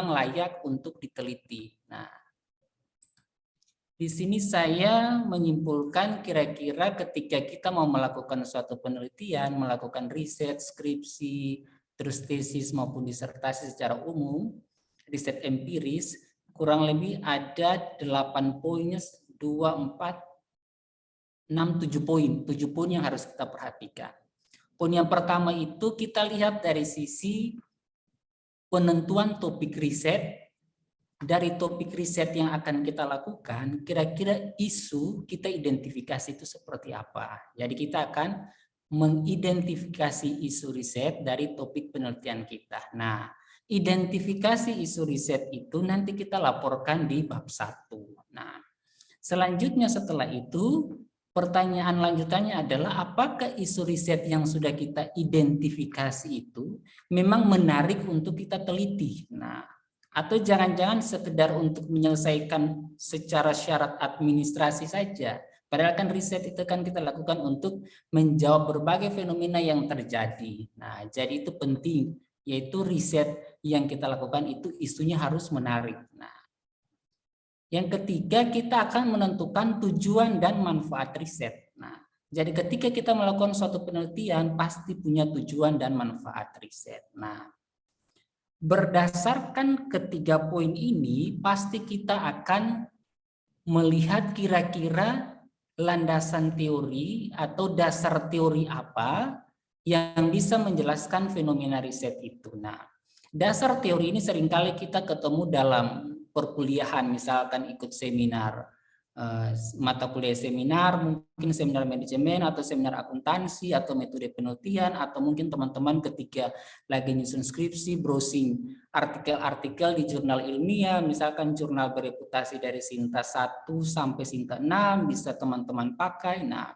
layak untuk diteliti. Nah, di sini saya menyimpulkan kira-kira ketika kita mau melakukan suatu penelitian, melakukan riset, skripsi, terus tesis maupun disertasi secara umum, riset empiris, kurang lebih ada 8 poinnya, 2, 4, 6, 7 poin. 7 poin yang harus kita perhatikan. Poin yang pertama itu kita lihat dari sisi penentuan topik riset. Dari topik riset yang akan kita lakukan, kira-kira isu kita identifikasi itu seperti apa. Jadi kita akan mengidentifikasi isu riset dari topik penelitian kita. Nah, identifikasi isu riset itu nanti kita laporkan di bab 1. Nah, selanjutnya setelah itu, pertanyaan lanjutannya adalah apakah isu riset yang sudah kita identifikasi itu memang menarik untuk kita teliti. Nah, atau jangan-jangan sekedar untuk menyelesaikan secara syarat administrasi saja. Padahal kan riset itu kan kita lakukan untuk menjawab berbagai fenomena yang terjadi. Nah, jadi itu penting, yaitu riset yang kita lakukan itu isunya harus menarik. Nah, yang ketiga kita akan menentukan tujuan dan manfaat riset. Nah, jadi ketika kita melakukan suatu penelitian pasti punya tujuan dan manfaat riset. Nah, berdasarkan ketiga poin ini, pasti kita akan melihat kira-kira landasan teori atau dasar teori apa yang bisa menjelaskan fenomena riset itu. Nah, dasar teori ini seringkali kita ketemu dalam perkuliahan, misalkan ikut seminar, mata kuliah seminar, mungkin seminar manajemen atau seminar akuntansi atau metode penelitian, atau mungkin teman-teman ketika lagi nyusun skripsi browsing artikel-artikel di jurnal ilmiah, misalkan jurnal bereputasi dari Sinta 1 sampai Sinta 6 bisa teman-teman pakai. Nah,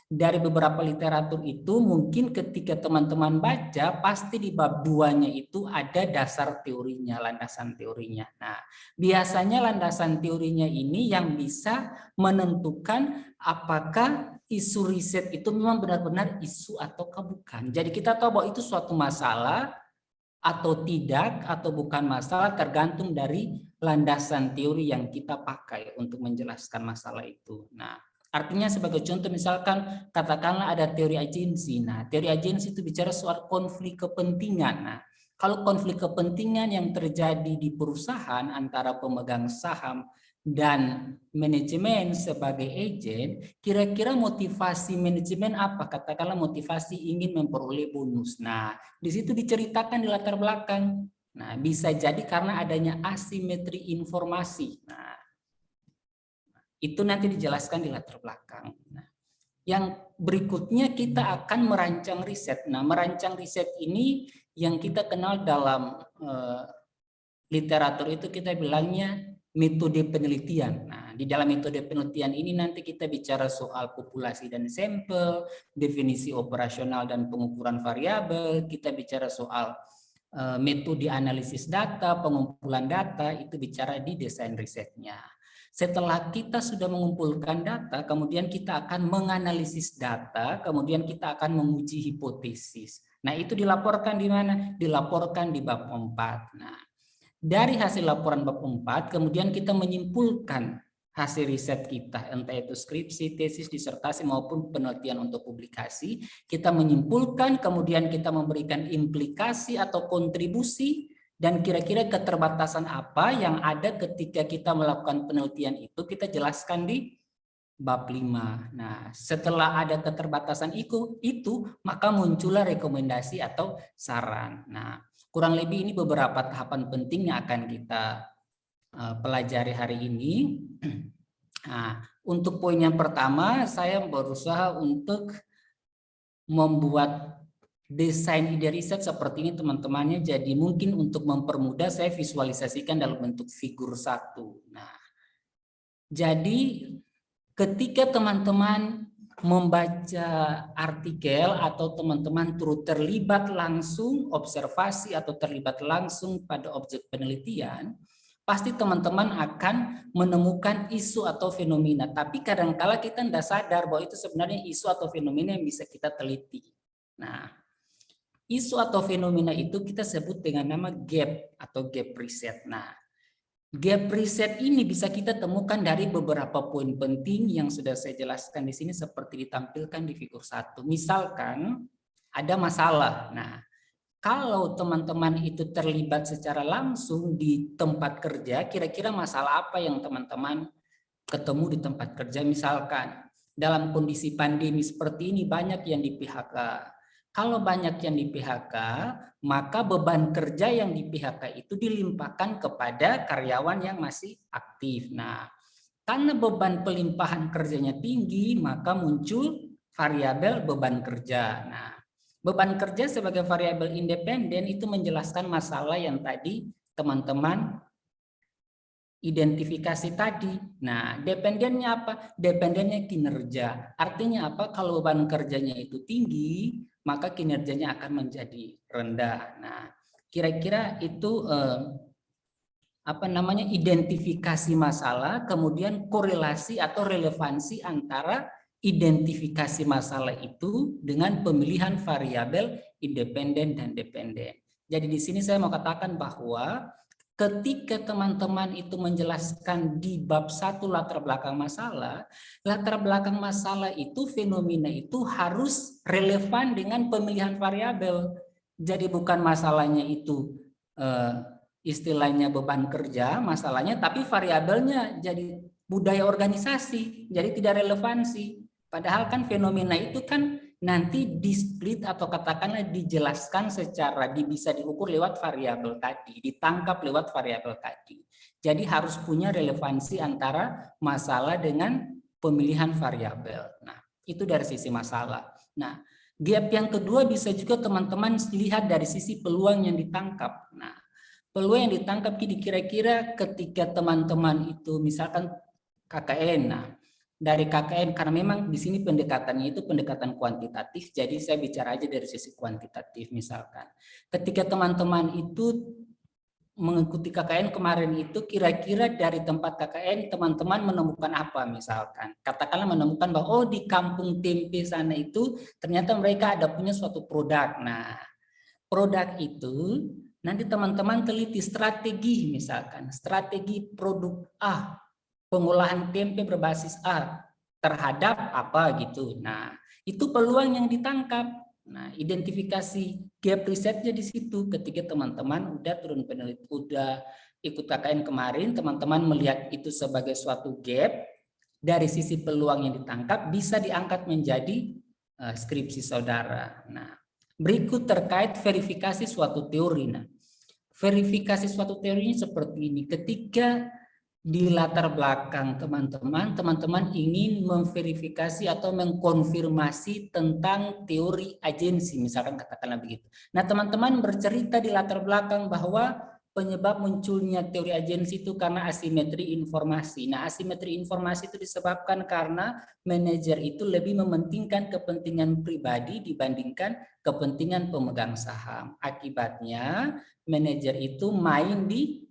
dari beberapa literatur itu mungkin ketika teman-teman baca pasti di bab 2-nya itu ada dasar teorinya, landasan teorinya. Nah, biasanya landasan teorinya ini yang bisa menentukan apakah isu riset itu memang benar-benar isu ataukah bukan. Jadi kita tahu bahwa itu suatu masalah atau tidak atau bukan masalah tergantung dari landasan teori yang kita pakai untuk menjelaskan masalah itu. Nah, artinya sebagai contoh misalkan katakanlah ada teori agensi. Nah, teori agensi itu bicara soal konflik kepentingan. Nah, kalau konflik kepentingan yang terjadi di perusahaan antara pemegang saham dan manajemen sebagai agen, kira-kira motivasi manajemen apa? Katakanlah motivasi ingin memperoleh bonus. Nah, di situ diceritakan di latar belakang. Nah, bisa jadi karena adanya asimetri informasi. Nah, itu nanti dijelaskan di latar belakang. Nah, yang berikutnya kita akan merancang riset. Nah, merancang riset ini yang kita kenal dalam literatur itu kita bilangnya metode penelitian. Nah, di dalam metode penelitian ini nanti kita bicara soal populasi dan sampel, definisi operasional dan pengukuran variabel, kita bicara soal metode analisis data, pengumpulan data, itu bicara di desain risetnya. Setelah kita sudah mengumpulkan data, kemudian kita akan menganalisis data, kemudian kita akan menguji hipotesis. Nah, itu dilaporkan di mana? Dilaporkan di bab 4. Nah, dari hasil laporan bab 4, kemudian kita menyimpulkan hasil riset kita, entah itu skripsi, tesis, disertasi maupun penelitian untuk publikasi. Kita menyimpulkan, kemudian kita memberikan implikasi atau kontribusi, dan kira-kira keterbatasan apa yang ada ketika kita melakukan penelitian itu kita jelaskan di bab 5. Nah, setelah ada keterbatasan itu maka muncullah rekomendasi atau saran. Nah, kurang lebih ini beberapa tahapan penting yang akan kita pelajari hari ini. Nah, untuk poin yang pertama, saya berusaha untuk membuat desain ide riset seperti ini teman-temannya. Jadi mungkin untuk mempermudah saya visualisasikan dalam bentuk figur 1. Nah, jadi ketika teman-teman membaca artikel atau teman-teman turut terlibat langsung observasi atau terlibat langsung pada objek penelitian, pasti teman-teman akan menemukan isu atau fenomena. Tapi kadang-kala kita tidak sadar bahwa itu sebenarnya isu atau fenomena yang bisa kita teliti. Nah, isu atau fenomena itu kita sebut dengan nama gap atau gap riset. Nah, gap riset ini bisa kita temukan dari beberapa poin penting yang sudah saya jelaskan di sini seperti ditampilkan di figur 1. Misalkan ada masalah. Nah, kalau teman-teman itu terlibat secara langsung di tempat kerja, kira-kira masalah apa yang teman-teman ketemu di tempat kerja? Misalkan dalam kondisi pandemi seperti ini banyak yang di PHK. Kalau banyak yang di PHK, maka beban kerja yang di PHK itu dilimpahkan kepada karyawan yang masih aktif. Nah, karena beban pelimpahan kerjanya tinggi, maka muncul variabel beban kerja. Nah, beban kerja sebagai variabel independen itu menjelaskan masalah yang tadi teman-teman identifikasi tadi. Nah, dependennya apa? Dependennya kinerja. Artinya apa? Kalau beban kerjanya itu tinggi, maka kinerjanya akan menjadi rendah. Nah, kira-kira itu identifikasi masalah, kemudian korelasi atau relevansi antara identifikasi masalah itu dengan pemilihan variabel independen dan dependen. Jadi di sini saya mau katakan bahwa ketika teman-teman itu menjelaskan di bab 1 latar belakang masalah itu fenomena itu harus relevan dengan pemilihan variabel. Jadi bukan masalahnya itu istilahnya beban kerja, masalahnya tapi variabelnya jadi budaya organisasi, jadi tidak relevansi. Padahal kan fenomena itu kan nanti di-split atau katakanlah dijelaskan secara bisa diukur lewat variabel tadi, ditangkap lewat variabel tadi. Jadi harus punya relevansi antara masalah dengan pemilihan variabel. Nah, itu dari sisi masalah. Nah, gap yang kedua bisa juga teman-teman lihat dari sisi peluang yang ditangkap. Nah, peluang yang ditangkap kira-kira ketika teman-teman itu misalkan KKN. Nah, dari KKN karena memang di sini pendekatannya itu pendekatan kuantitatif, jadi saya bicara aja dari sisi kuantitatif. Misalkan ketika teman-teman itu mengikuti KKN kemarin itu, kira-kira dari tempat KKN teman-teman menemukan apa? Misalkan katakanlah menemukan bahwa di kampung tempe sana itu ternyata mereka ada punya suatu produk. Nah, produk itu nanti teman-teman teliti strategi, misalkan strategi produk A, pengolahan tempe berbasis A terhadap apa gitu. Nah, itu peluang yang ditangkap. Nah, identifikasi gap risetnya di situ. Ketika teman-teman udah turun penelitian, udah ikut KKN kemarin, teman-teman melihat itu sebagai suatu gap, dari sisi peluang yang ditangkap bisa diangkat menjadi skripsi saudara. Nah, berikut terkait verifikasi suatu teori. Nah, verifikasi suatu teorinya seperti ini. Ketika di latar belakang teman-teman ingin memverifikasi atau mengkonfirmasi tentang teori agensi, misalkan katakanlah begitu. Nah, teman-teman bercerita di latar belakang bahwa penyebab munculnya teori agensi itu karena asimetri informasi. Nah, asimetri informasi itu disebabkan karena manajer itu lebih mementingkan kepentingan pribadi dibandingkan kepentingan pemegang saham. Akibatnya, manajer itu main di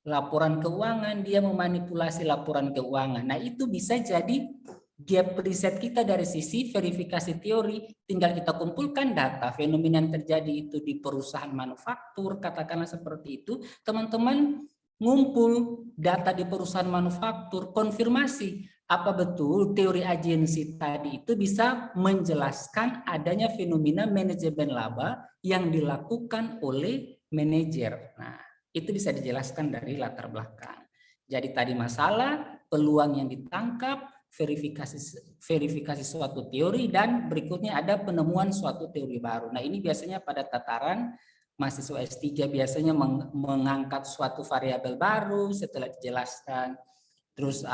laporan keuangan, dia memanipulasi laporan keuangan. Nah, itu bisa jadi gap riset kita dari sisi verifikasi teori. Tinggal kita kumpulkan data fenomena yang terjadi itu di perusahaan manufaktur, katakanlah seperti itu. Teman-teman ngumpul data di perusahaan manufaktur, konfirmasi apa betul teori agensi tadi itu bisa menjelaskan adanya fenomena manajemen laba yang dilakukan oleh manajer. Nah, itu bisa dijelaskan dari latar belakang. Jadi tadi masalah, peluang yang ditangkap, verifikasi suatu teori, dan berikutnya ada penemuan suatu teori baru. Nah, ini biasanya pada tataran mahasiswa S3 biasanya mengangkat suatu variabel baru setelah dijelaskan. Terus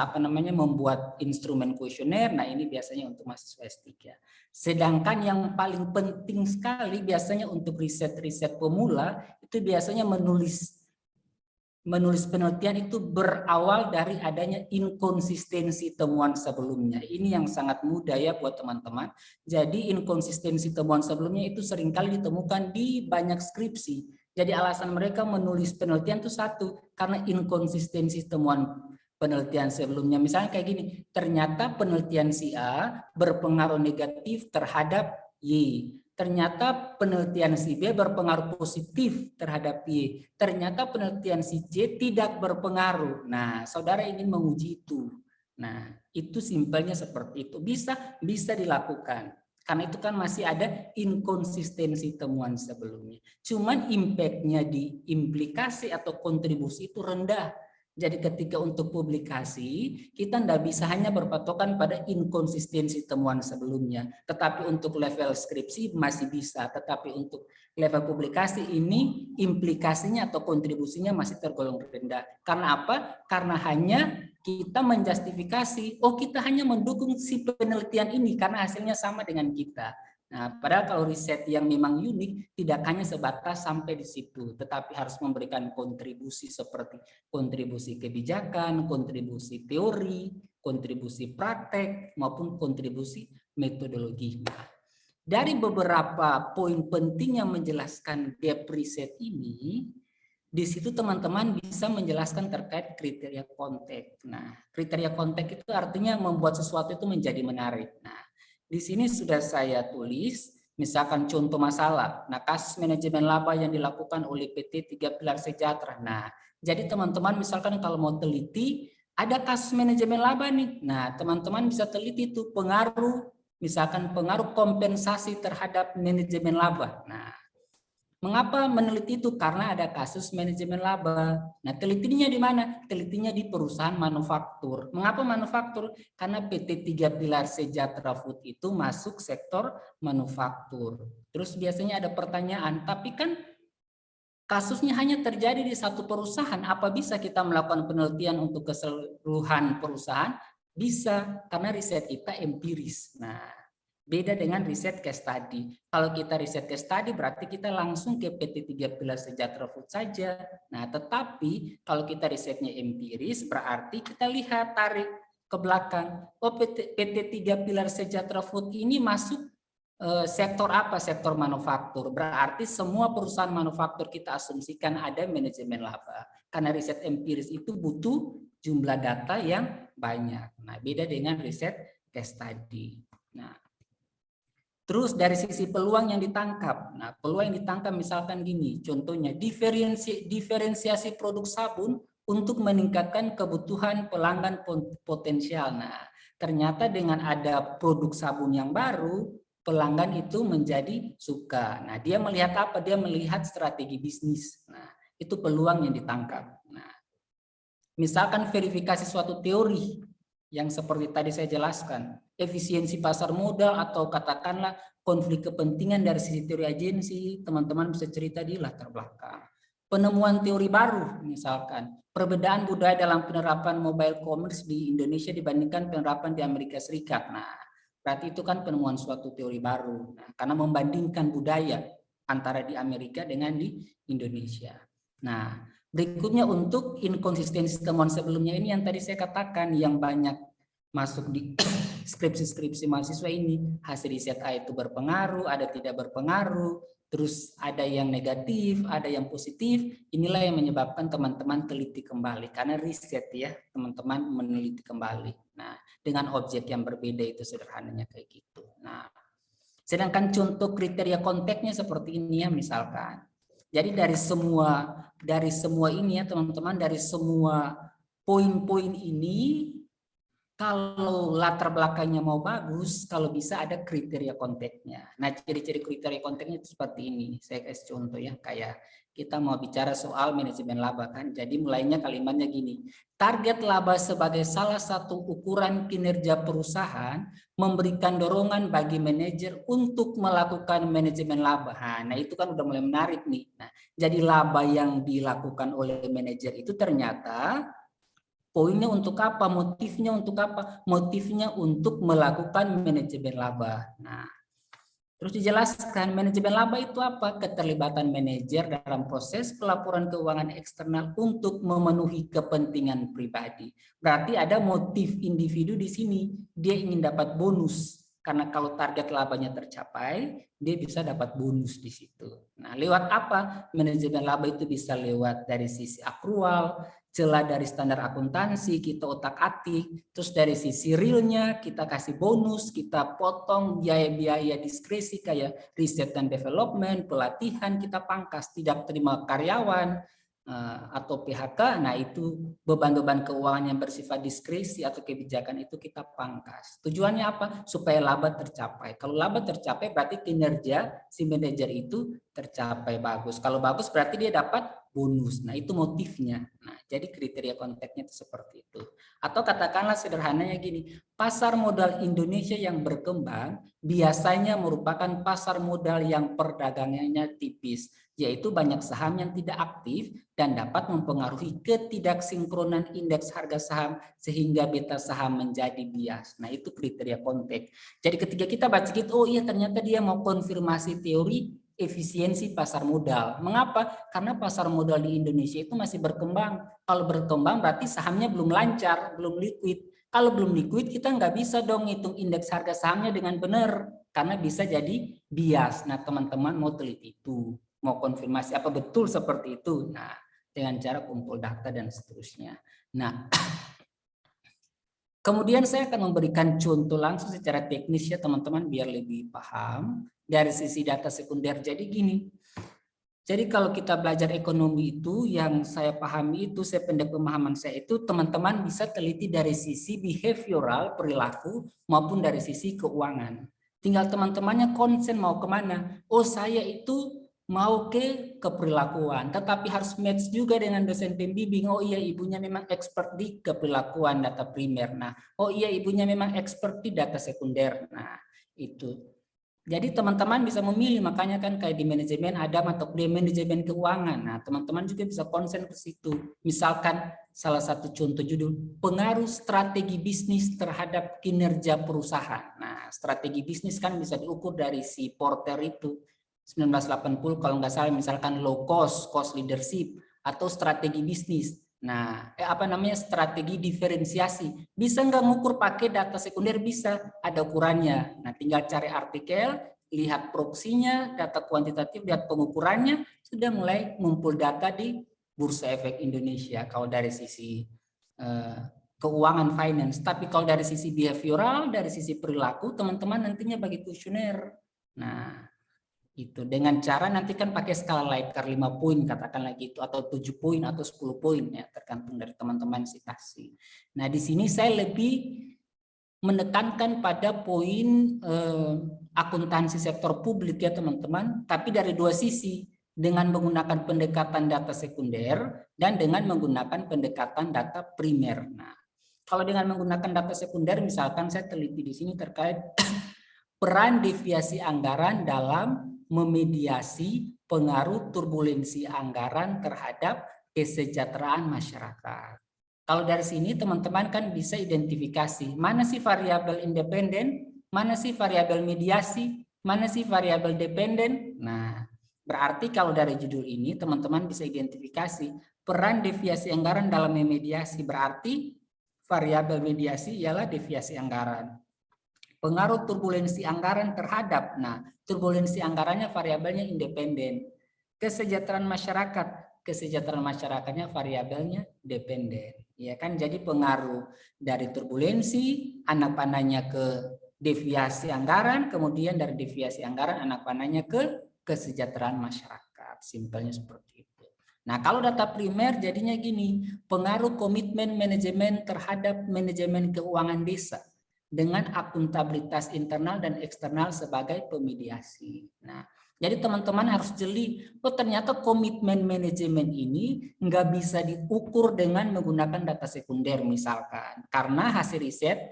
membuat instrumen kuesioner. Nah, ini biasanya untuk mahasiswa S3. Sedangkan yang paling penting sekali biasanya untuk riset-riset pemula itu biasanya menulis penelitian itu berawal dari adanya inkonsistensi temuan sebelumnya. Ini yang sangat mudah ya buat teman-teman. Jadi inkonsistensi temuan sebelumnya itu seringkali ditemukan di banyak skripsi. Jadi alasan mereka menulis penelitian itu satu, karena inkonsistensi temuan penelitian sebelumnya. Misalnya kayak gini, ternyata penelitian si A berpengaruh negatif terhadap Y. ternyata penelitian si B berpengaruh positif terhadap Y. Ternyata penelitian si C tidak berpengaruh. Nah, saudara ingin menguji itu. Nah, itu simpelnya seperti itu. Bisa dilakukan. Karena itu kan masih ada inkonsistensi temuan sebelumnya. Cuman impact-nya di implikasi atau kontribusi itu rendah. Jadi ketika untuk publikasi, kita tidak bisa hanya berpatokan pada inkonsistensi temuan sebelumnya. Tetapi untuk level skripsi masih bisa. Tetapi untuk level publikasi ini implikasinya atau kontribusinya masih tergolong rendah. Karena apa? Karena hanya kita menjustifikasi, oh kita hanya mendukung si penelitian ini karena hasilnya sama dengan kita. Nah, padahal kalau riset yang memang unik tidak hanya sebatas sampai di situ, tetapi harus memberikan kontribusi seperti kontribusi kebijakan, kontribusi teori, kontribusi praktek, maupun kontribusi metodologi. Nah, dari beberapa poin penting yang menjelaskan gap riset ini, di situ teman-teman bisa menjelaskan terkait kriteria konteks. Nah, kriteria konteks itu artinya membuat sesuatu itu menjadi menarik. Nah, di sini sudah saya tulis, misalkan contoh masalah. Nah, kasus manajemen laba yang dilakukan oleh PT 3 Pilar Sejahtera. Nah, jadi teman-teman misalkan kalau mau teliti, ada kasus manajemen laba nih. Nah, teman-teman bisa teliti itu pengaruh, misalkan pengaruh kompensasi terhadap manajemen laba. Nah, mengapa meneliti itu? Karena ada kasus manajemen laba. Nah, telitinya di mana? Telitinya di perusahaan manufaktur. Mengapa manufaktur? Karena PT 3 Pilar Sejahtera Food itu masuk sektor manufaktur. Terus biasanya ada pertanyaan, tapi kan kasusnya hanya terjadi di satu perusahaan. Apa bisa kita melakukan penelitian untuk keseluruhan perusahaan? Bisa, karena riset kita empiris. Nah, beda dengan riset case study. Kalau kita riset case study berarti kita langsung ke PT 3 Pilar Sejahtera Food saja. Nah, tetapi kalau kita risetnya empiris berarti kita lihat tarik ke belakang. Oh, PT 3 Pilar Sejahtera Food ini masuk sektor apa? Sektor manufaktur. Berarti semua perusahaan manufaktur kita asumsikan ada manajemen laba. Karena riset empiris itu butuh jumlah data yang banyak. Nah, beda dengan riset case study. Nah, terus dari sisi peluang yang ditangkap. Nah, peluang yang ditangkap misalkan gini, contohnya diferensiasi produk sabun untuk meningkatkan kebutuhan pelanggan potensial. Nah, ternyata dengan ada produk sabun yang baru, pelanggan itu menjadi suka. Nah, dia melihat apa? Dia melihat strategi bisnis. Nah, itu peluang yang ditangkap. Nah, misalkan verifikasi suatu teori yang seperti tadi saya jelaskan, efisiensi pasar modal atau katakanlah konflik kepentingan dari sisi teori agensi, teman-teman bisa cerita di latar belakang. Penemuan teori baru, misalkan perbedaan budaya dalam penerapan mobile commerce di Indonesia dibandingkan penerapan di Amerika Serikat. Nah, berarti itu kan penemuan suatu teori baru. Nah, karena membandingkan budaya antara di Amerika dengan di Indonesia. Nah, berikutnya untuk inkonsistensi temuan sebelumnya ini yang tadi saya katakan yang banyak masuk di skripsi-skripsi mahasiswa ini, hasil riset A itu berpengaruh, ada tidak berpengaruh, terus ada yang negatif, ada yang positif. Inilah yang menyebabkan teman-teman teliti kembali karena riset ya, teman-teman meneliti kembali. Nah, dengan objek yang berbeda itu sederhananya kayak gitu. Nah, sedangkan contoh kriteria konteksnya seperti ini ya misalkan. Jadi dari semua ini ya teman-teman, dari semua poin-poin ini, kalau latar belakangnya mau bagus, kalau bisa ada kriteria konteksnya. Nah, ciri-ciri kriteria konteksnya itu seperti ini. Saya kasih contoh ya, kayak kita mau bicara soal manajemen laba kan. Jadi mulainya kalimatnya gini. Target laba sebagai salah satu ukuran kinerja perusahaan memberikan dorongan bagi manajer untuk melakukan manajemen laba. Nah, itu kan udah mulai menarik nih. Nah, jadi laba yang dilakukan oleh manajer itu ternyata poinnya untuk apa? Motifnya untuk apa? Motifnya untuk melakukan manajemen laba. Nah, terus dijelaskan manajemen laba itu apa? Keterlibatan manajer dalam proses pelaporan keuangan eksternal untuk memenuhi kepentingan pribadi. Berarti ada motif individu di sini. Dia ingin dapat bonus Karena kalau target labanya tercapai, dia bisa dapat bonus di situ. Nah, lewat apa? Manajemen laba itu bisa lewat dari sisi akrual, celah dari standar akuntansi, kita otak-atik, terus dari sisi realnya kita kasih bonus, kita potong biaya-biaya diskresi kayak riset dan development, pelatihan kita pangkas, tidak terima karyawan, atau PHK, nah itu beban-beban keuangan yang bersifat diskresi atau kebijakan itu kita pangkas. Tujuannya apa? Supaya laba tercapai. Kalau laba tercapai berarti kinerja si manajer itu tercapai bagus. Kalau bagus berarti dia dapat bonus. Nah itu motifnya. Nah jadi kriteria konteksnya itu seperti itu. Atau katakanlah sederhananya gini, pasar modal Indonesia yang berkembang biasanya merupakan pasar modal yang perdagangannya tipis, yaitu banyak saham yang tidak aktif dan dapat mempengaruhi ketidaksinkronan indeks harga saham sehingga beta saham menjadi bias. Nah itu kriteria konteks. Jadi ketika kita baca gitu, oh iya ternyata dia mau konfirmasi teori efisiensi pasar modal. Mengapa? Karena pasar modal di Indonesia itu masih berkembang. Kalau berkembang berarti sahamnya belum lancar, belum liquid. Kalau belum liquid kita nggak bisa dong ngitung indeks harga sahamnya dengan benar. Karena bisa jadi bias. Nah teman-teman mau teliti itu. Mau konfirmasi apa betul seperti itu. Nah dengan cara kumpul data dan seterusnya. Nah, kemudian saya akan memberikan contoh langsung secara teknis ya teman-teman biar lebih paham dari sisi data sekunder. Jadi gini, jadi kalau kita belajar ekonomi itu yang saya pahami itu, saya pendek pemahaman saya itu teman-teman bisa teliti dari sisi behavioral, perilaku maupun dari sisi keuangan. Tinggal teman-temannya konsen mau kemana. Oh saya itu mau ke keperilakuan, tetapi harus match juga dengan dosen pembimbing. Oh iya ibunya memang expert di keperilakuan data primer. Nah, oh iya ibunya memang expert di data sekunder. Nah, itu. Jadi teman-teman bisa memilih, makanya kan kayak di manajemen ada mata kuliah manajemen keuangan. Nah, teman-teman juga bisa konsen ke situ. Misalkan salah satu contoh judul pengaruh strategi bisnis terhadap kinerja perusahaan. Nah, strategi bisnis kan bisa diukur dari si Porter itu. 1980 kalau nggak salah misalkan low cost, cost leadership atau strategi bisnis. Nah, strategi diferensiasi. Bisa nggak ngukur pakai data sekunder? Bisa, ada ukurannya. Nah, tinggal cari artikel, lihat proksinya, data kuantitatif, lihat pengukurannya, sudah mulai ngumpul data di Bursa Efek Indonesia kalau dari sisi keuangan finance. Tapi kalau dari sisi behavioral, dari sisi perilaku, teman-teman nantinya bagi kuesioner. Nah, itu dengan cara nanti kan pakai skala Likert 5 poin katakanlah gitu atau 7 poin atau 10 poin ya tergantung dari teman-teman citasi. Nah, di sini saya lebih menekankan pada poin akuntansi sektor publik ya teman-teman, tapi dari dua sisi dengan menggunakan pendekatan data sekunder dan dengan menggunakan pendekatan data primer. Nah, kalau dengan menggunakan data sekunder misalkan saya teliti di sini terkait peran deviasi anggaran dalam memediasi pengaruh turbulensi anggaran terhadap kesejahteraan masyarakat. Kalau dari sini teman-teman kan bisa identifikasi mana sih variabel independen, mana sih variabel mediasi, mana sih variabel dependen. Nah, berarti kalau dari judul ini teman-teman bisa identifikasi peran deviasi anggaran dalam memediasi, berarti variabel mediasi ialah deviasi anggaran. Pengaruh turbulensi anggaran terhadap, nah turbulensi anggarannya variabelnya independen. Kesejahteraan masyarakatnya variabelnya dependen. Ya kan, jadi pengaruh dari turbulensi anak panahnya ke deviasi anggaran, kemudian dari deviasi anggaran anak panahnya ke kesejahteraan masyarakat. Simpelnya seperti itu. Nah, kalau data primer jadinya gini, pengaruh komitmen manajemen terhadap manajemen keuangan desa dengan akuntabilitas internal dan eksternal sebagai pemediasi. Nah, jadi teman-teman harus jeli, oh ternyata komitmen manajemen ini nggak bisa diukur dengan menggunakan data sekunder misalkan. Karena hasil riset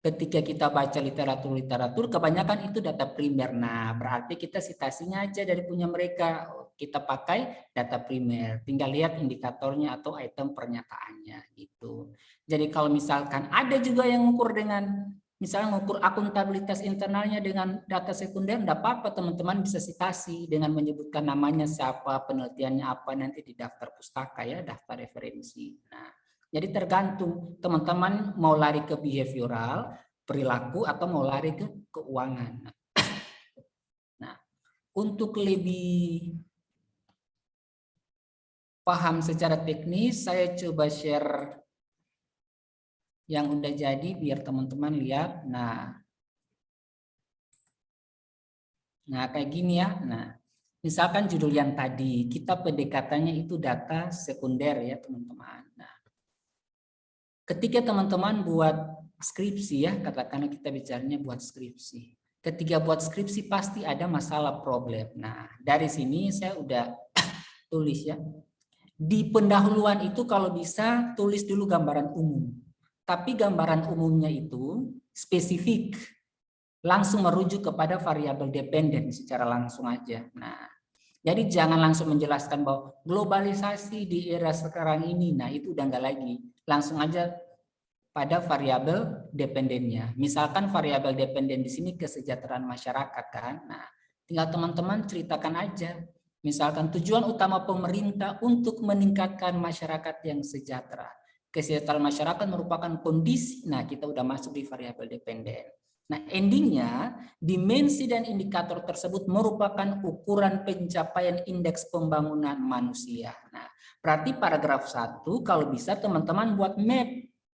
ketika kita baca literatur kebanyakan itu data primer. Nah, berarti kita citasinya aja dari punya mereka. Kita pakai data primer. Tinggal lihat indikatornya atau item pernyataannya gitu. Jadi kalau misalkan ada juga yang mengukur dengan misalnya mengukur akuntabilitas internalnya dengan data sekunder, enggak apa-apa teman-teman bisa citasi dengan menyebutkan namanya siapa, penelitiannya apa nanti di daftar pustaka ya, daftar referensi. Nah, jadi tergantung teman-teman mau lari ke behavioral, perilaku atau mau lari ke keuangan. Nah, untuk lebih paham secara teknis, saya coba share yang udah jadi biar teman-teman lihat. Nah, kayak gini ya. Nah, misalkan judul yang tadi, kita pendekatannya itu data sekunder ya teman-teman. Nah, ketika teman-teman buat skripsi ya, katakanlah kita bicaranya buat skripsi. Ketika buat skripsi pasti ada masalah problem. Nah, dari sini saya udah tulis ya. Di pendahuluan itu kalau bisa tulis dulu gambaran umum. Tapi gambaran umumnya itu spesifik. Langsung merujuk kepada variabel dependen secara langsung aja. Nah, jadi jangan langsung menjelaskan bahwa globalisasi di era sekarang ini, nah itu udah enggak lagi. Langsung aja pada variabel dependennya. Misalkan variabel dependen di sini kesejahteraan masyarakat kan. Nah, tinggal teman-teman ceritakan aja. Misalkan tujuan utama pemerintah untuk meningkatkan masyarakat yang sejahtera. Kesejahteraan masyarakat merupakan kondisi, nah kita udah masuk di variabel dependen. Nah, endingnya dimensi dan indikator tersebut merupakan ukuran pencapaian indeks pembangunan manusia. Nah, berarti paragraf 1 kalau bisa teman-teman buat map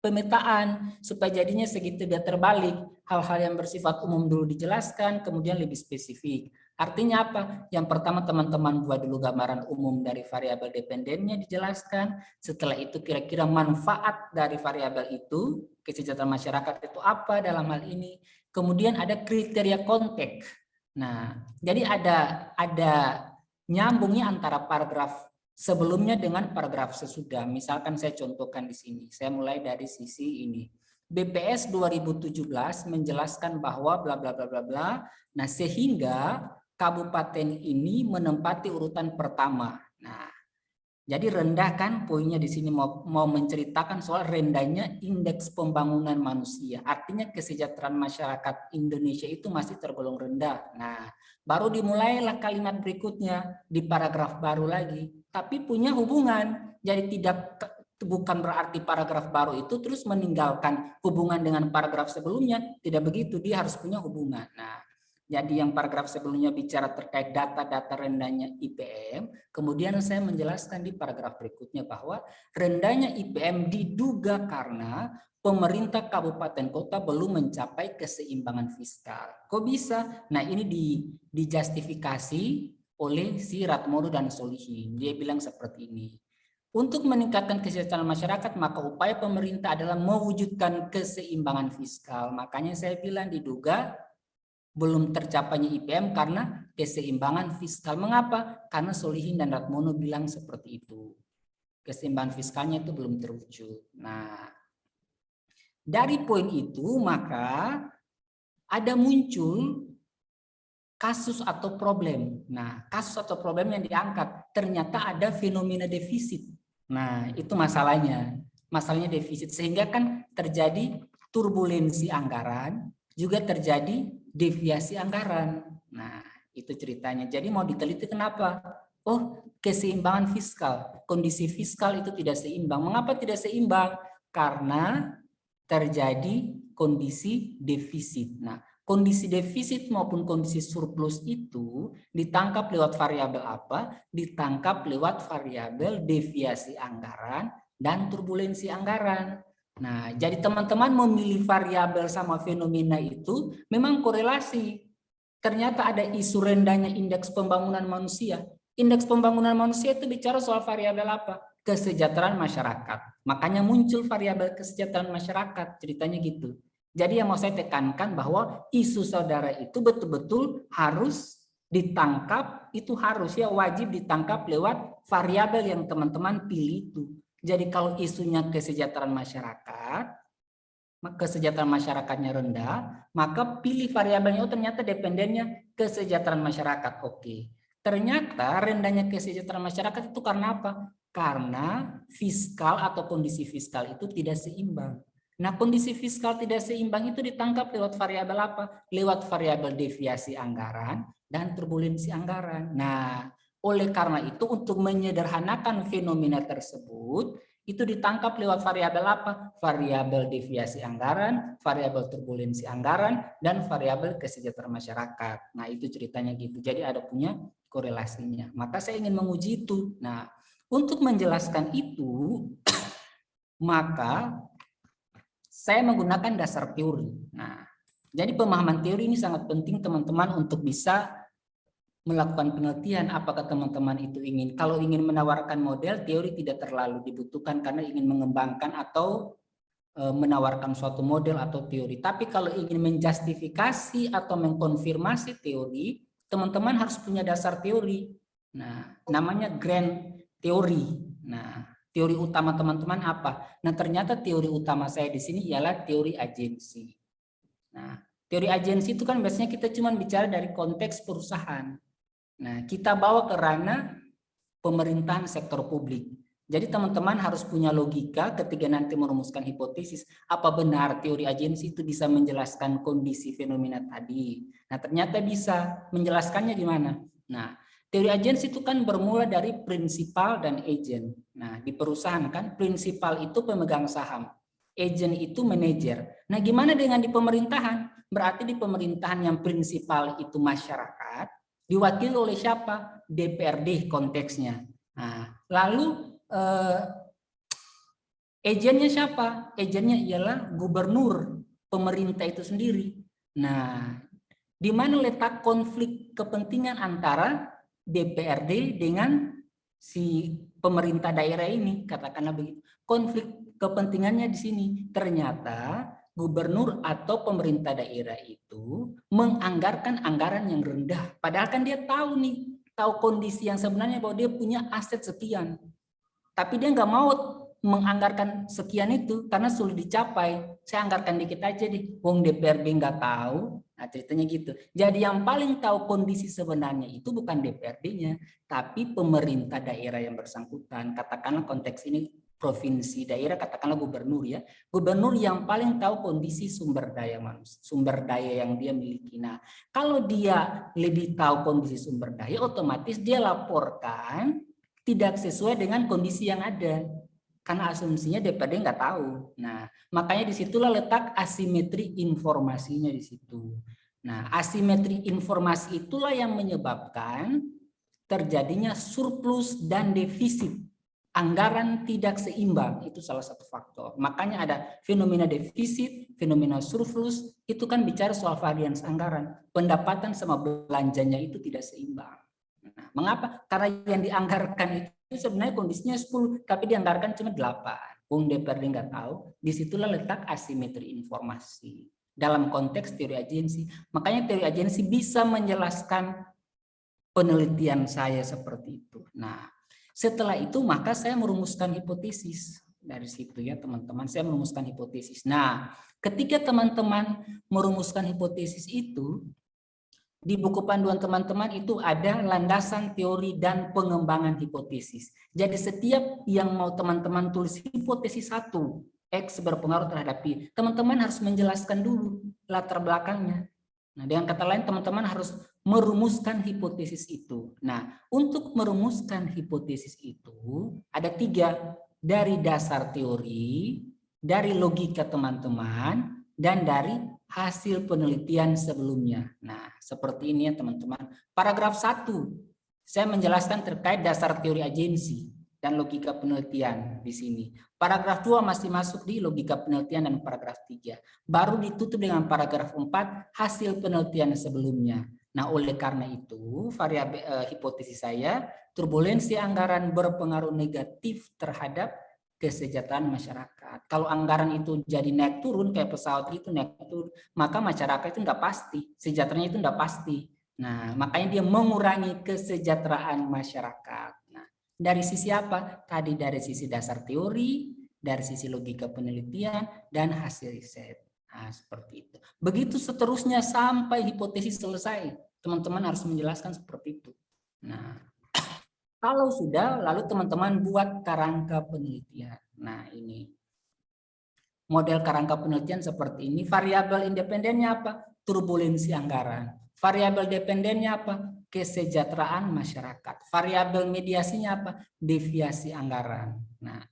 pemetaan supaya jadinya segitiga terbalik. Hal-hal yang bersifat umum dulu dijelaskan, kemudian lebih spesifik. Artinya apa? Yang pertama teman-teman buat dulu gambaran umum dari variabel dependennya dijelaskan. Setelah itu kira-kira manfaat dari variabel itu, kesejahteraan masyarakat itu apa dalam hal ini. Kemudian ada kriteria konteks. Nah, jadi ada nyambungnya antara paragraf sebelumnya dengan paragraf sesudah. Misalkan saya contohkan di sini. Saya mulai dari sisi ini. BPS 2017 menjelaskan bahwa bla bla bla bla bla. Nah, sehingga kabupaten ini menempati urutan pertama. Nah, jadi rendah kan poinnya di sini mau menceritakan soal rendahnya indeks pembangunan manusia. Artinya kesejahteraan masyarakat Indonesia itu masih tergolong rendah. Nah, baru dimulailah kalimat berikutnya di paragraf baru lagi. Tapi punya hubungan. Jadi bukan berarti paragraf baru itu terus meninggalkan hubungan dengan paragraf sebelumnya. Tidak begitu, dia harus punya hubungan. Nah, jadi yang paragraf sebelumnya bicara terkait data-data rendahnya IPM, kemudian saya menjelaskan di paragraf berikutnya bahwa rendahnya IPM diduga karena pemerintah kabupaten kota belum mencapai keseimbangan fiskal. Kok bisa? Nah, ini dijustifikasi oleh si Ratmono dan Solihin. Dia bilang seperti ini. Untuk meningkatkan kesejahteraan masyarakat, maka upaya pemerintah adalah mewujudkan keseimbangan fiskal. Makanya saya bilang diduga belum tercapainya IPM karena keseimbangan fiskal. Mengapa? Karena Solihin dan Ratmono bilang seperti itu. Keseimbangan fiskalnya itu belum terwujud. Nah, dari poin itu maka ada muncul kasus atau problem. Nah, kasus atau problem yang diangkat ternyata ada fenomena defisit. Nah, itu masalahnya. Masalahnya defisit sehingga kan terjadi turbulensi anggaran, juga terjadi deviasi anggaran. Nah, itu ceritanya. Jadi mau diteliti kenapa? Oh, keseimbangan fiskal. Kondisi fiskal itu tidak seimbang. Mengapa tidak seimbang? Karena terjadi kondisi defisit. Nah, kondisi defisit maupun kondisi surplus itu ditangkap lewat variabel apa? Ditangkap lewat variabel deviasi anggaran dan turbulensi anggaran. Nah, jadi teman-teman memilih variabel sama fenomena itu memang korelasi. Ternyata ada isu rendahnya indeks pembangunan manusia. Indeks pembangunan manusia itu bicara soal variabel apa? Kesejahteraan masyarakat. Makanya muncul variabel kesejahteraan masyarakat, ceritanya gitu. Jadi yang mau saya tekankan bahwa isu saudara itu betul-betul harus ditangkap, itu harus ya wajib ditangkap lewat variabel yang teman-teman pilih itu. Jadi kalau isunya kesejahteraan masyarakat, kesejahteraan masyarakatnya rendah, maka pilih variabelnya, oh ternyata dependennya kesejahteraan masyarakat. Oke. Ternyata rendahnya kesejahteraan masyarakat itu karena apa? Karena fiskal atau kondisi fiskal itu tidak seimbang. Nah, kondisi fiskal tidak seimbang itu ditangkap lewat variabel apa? Lewat variabel deviasi anggaran dan turbulensi anggaran. Nah, oleh karena itu untuk menyederhanakan fenomena tersebut, itu ditangkap lewat variabel apa? Variabel deviasi anggaran, variabel turbulensi anggaran, dan variabel kesejahteraan masyarakat. Nah, itu ceritanya gitu. Jadi ada punya korelasinya. Maka saya ingin menguji itu. Nah, untuk menjelaskan itu, maka saya menggunakan dasar teori. Nah, jadi pemahaman teori ini sangat penting teman-teman untuk bisa melakukan penelitian. Apakah teman-teman itu ingin, kalau ingin menawarkan model, teori tidak terlalu dibutuhkan karena ingin mengembangkan atau menawarkan suatu model atau teori. Tapi kalau ingin menjustifikasi atau mengkonfirmasi teori, teman-teman harus punya dasar teori. Nah, namanya grand teori. Nah, teori utama teman-teman apa? Nah, ternyata teori utama saya di sini ialah teori agensi. Nah, teori agensi itu kan biasanya kita cuma bicara dari konteks perusahaan. Nah, kita bawa ke ranah pemerintahan sektor publik. Jadi teman-teman harus punya logika ketika nanti merumuskan hipotesis. Apa benar teori agensi itu bisa menjelaskan kondisi fenomena tadi? Nah, ternyata bisa. Menjelaskannya di mana? Nah, teori agensi itu kan bermula dari prinsipal dan agent. Nah, di perusahaan kan prinsipal itu pemegang saham. Agent itu manajer. Nah, gimana dengan di pemerintahan? Berarti di pemerintahan yang prinsipal itu masyarakat, diwakili oleh siapa? DPRD konteksnya. Nah, lalu agennya siapa? Agennya ialah gubernur, pemerintah itu sendiri. Nah, di mana letak konflik kepentingan antara DPRD dengan si pemerintah daerah ini? Katakanlah begitu. Konflik kepentingannya di sini. Ternyata gubernur atau pemerintah daerah itu menganggarkan anggaran yang rendah. Padahal kan dia tahu nih, tahu kondisi yang sebenarnya bahwa dia punya aset sekian. Tapi dia nggak mau menganggarkan sekian itu karena sulit dicapai. Saya anggarkan dikit aja deh. Wong DPRD nggak tahu. Nah, ceritanya gitu. Jadi yang paling tahu kondisi sebenarnya itu bukan DPRD-nya, tapi pemerintah daerah yang bersangkutan. Katakanlah konteks ini provinsi, daerah, katakanlah gubernur ya. Gubernur yang paling tahu kondisi sumber daya manusia, sumber daya yang dia miliki. Nah, kalau dia lebih tahu kondisi sumber daya, otomatis dia laporkan tidak sesuai dengan kondisi yang ada. Karena asumsinya DPRD nggak tahu. Nah, makanya disitulah letak asimetri informasinya di situ. Nah, asimetri informasi itulah yang menyebabkan terjadinya surplus dan defisit. Anggaran tidak seimbang, itu salah satu faktor. Makanya ada fenomena defisit, fenomena surplus, itu kan bicara soal varians anggaran. Pendapatan sama belanjanya itu tidak seimbang. Nah, mengapa? Karena yang dianggarkan itu sebenarnya kondisinya 10, tapi dianggarkan cuma 8. Bung DPRD nggak tahu, disitulah letak asimetri informasi. Dalam konteks teori agensi, makanya teori agensi bisa menjelaskan penelitian saya seperti itu. Nah, setelah itu maka saya merumuskan hipotesis. Dari situ ya teman-teman, saya merumuskan hipotesis. Nah, ketika teman-teman merumuskan hipotesis itu, di buku panduan teman-teman itu ada landasan teori dan pengembangan hipotesis. Jadi setiap yang mau teman-teman tulis hipotesis 1, X berpengaruh terhadap Y, teman-teman harus menjelaskan dulu latar belakangnya. Nah, dengan kata lain teman-teman harus merumuskan hipotesis itu. Nah, untuk merumuskan hipotesis itu ada 3, dari dasar teori, dari logika teman-teman, dan dari hasil penelitian sebelumnya. Nah, seperti ini ya teman-teman. Paragraf 1, saya menjelaskan terkait dasar teori agensi dan logika penelitian di sini. Paragraf 2 masih masuk di logika penelitian dan paragraf 3. Baru ditutup dengan paragraf 4, hasil penelitian sebelumnya. Nah, oleh karena itu, variabel hipotesis saya, turbulensi anggaran berpengaruh negatif terhadap kesejahteraan masyarakat. Kalau anggaran itu jadi naik turun kayak pesawat itu naik turun, maka masyarakat itu nggak pasti, sejahteranya itu nggak pasti. Nah, makanya dia mengurangi kesejahteraan masyarakat. Nah, dari sisi apa? Tadi dari sisi dasar teori, dari sisi logika penelitian, dan hasil riset. Nah, seperti itu. Begitu seterusnya sampai hipotesis selesai. Teman-teman harus menjelaskan seperti itu. Nah, kalau sudah, lalu teman-teman buat kerangka penelitian. Nah, ini. Model kerangka penelitian seperti ini. Variabel independennya apa? Turbulensi anggaran. Variabel dependennya apa? Kesejahteraan masyarakat. Variabel mediasinya apa? Deviasi anggaran. Nah,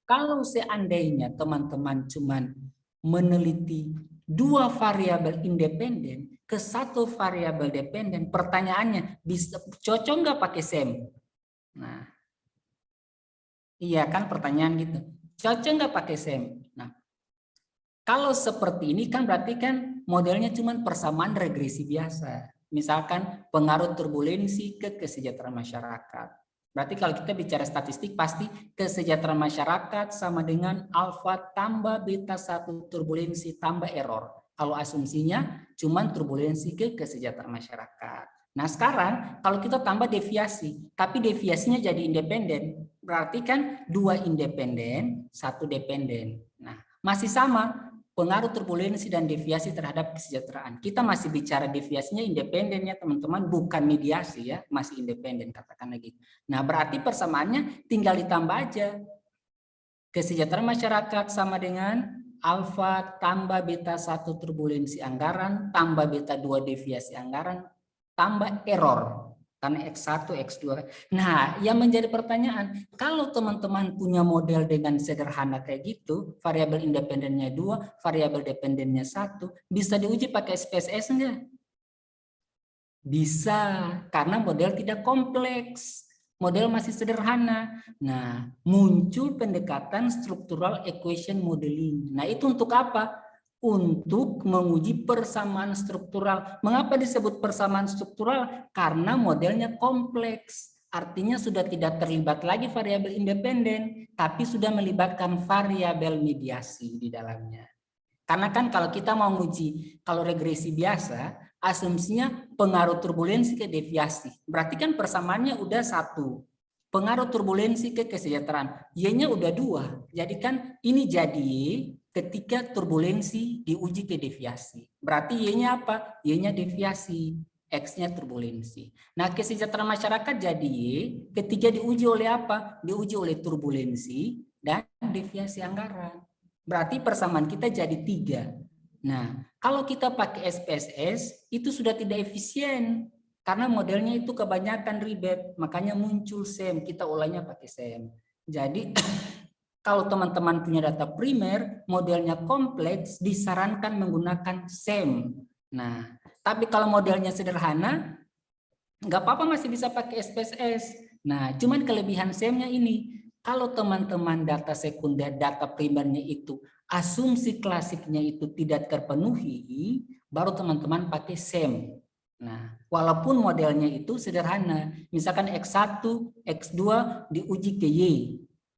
Kalau seandainya teman-teman cuman meneliti 2 variabel independen ke 1 variabel dependen, pertanyaannya bisa cocok nggak pakai SEM? Nah, iya kan pertanyaan gitu. Cocok nggak pakai SEM? Nah, kalau seperti ini kan berarti kan modelnya cuma persamaan regresi biasa. Misalkan pengaruh turbulensi ke kesejahteraan masyarakat. Berarti kalau kita bicara statistik pasti kesejahteraan masyarakat sama dengan alfa tambah beta 1 turbulensi tambah error. Kalau asumsinya cuma turbulensi ke kesejahteraan masyarakat. Nah sekarang kalau kita tambah deviasi, tapi deviasinya jadi independen, berarti kan 2 independen, 1 dependen. Nah masih sama pengaruh turbulensi dan deviasi terhadap kesejahteraan. Kita masih bicara deviasinya independen ya teman-teman, bukan mediasi ya, masih independen katakan lagi. Nah berarti persamaannya tinggal ditambah aja. Kesejahteraan masyarakat sama dengan alfa tambah beta 1 turbulensi anggaran, tambah beta 2 deviasi anggaran, tambah error. Karena X1, X2. Nah, yang menjadi pertanyaan, kalau teman-teman punya model dengan sederhana kayak gitu, variabel independennya 2, variabel dependennya 1, bisa diuji pakai SPSS enggak? Bisa, karena model tidak kompleks. Model masih sederhana. Nah, muncul pendekatan structural equation modeling. Nah, itu untuk apa? Untuk menguji persamaan struktural. Mengapa disebut persamaan struktural? Karena modelnya kompleks. Artinya sudah tidak terlibat lagi variabel independen, tapi sudah melibatkan variabel mediasi di dalamnya. Karena kan kalau kita mau menguji, kalau regresi biasa, asumsinya pengaruh turbulensi ke deviasi. Berarti kan persamaannya udah 1. Pengaruh turbulensi ke kesejahteraan. Y-nya udah 2. Jadi kan ini jadi Y ketika turbulensi diuji ke deviasi. Berarti Y-nya apa? Y-nya deviasi. X-nya turbulensi. Nah, kesejahteraan masyarakat jadi Y ketika diuji oleh apa? Diuji oleh turbulensi dan deviasi anggaran. Berarti persamaan kita jadi 3. Nah, kalau kita pakai SPSS, itu sudah tidak efisien. Karena modelnya itu kebanyakan ribet. Makanya muncul SEM. Kita olahnya pakai SEM. Jadi, kalau teman-teman punya data primer, modelnya kompleks, disarankan menggunakan SEM. Nah, tapi kalau modelnya sederhana, nggak apa-apa masih bisa pakai SPSS. Nah, cuman kelebihan SEM-nya ini. Kalau teman-teman data sekunder, data primernya itu, asumsi klasiknya itu tidak terpenuhi, baru teman-teman pakai SEM. Nah, walaupun modelnya itu sederhana. Misalkan X1, X2 diuji ke Y.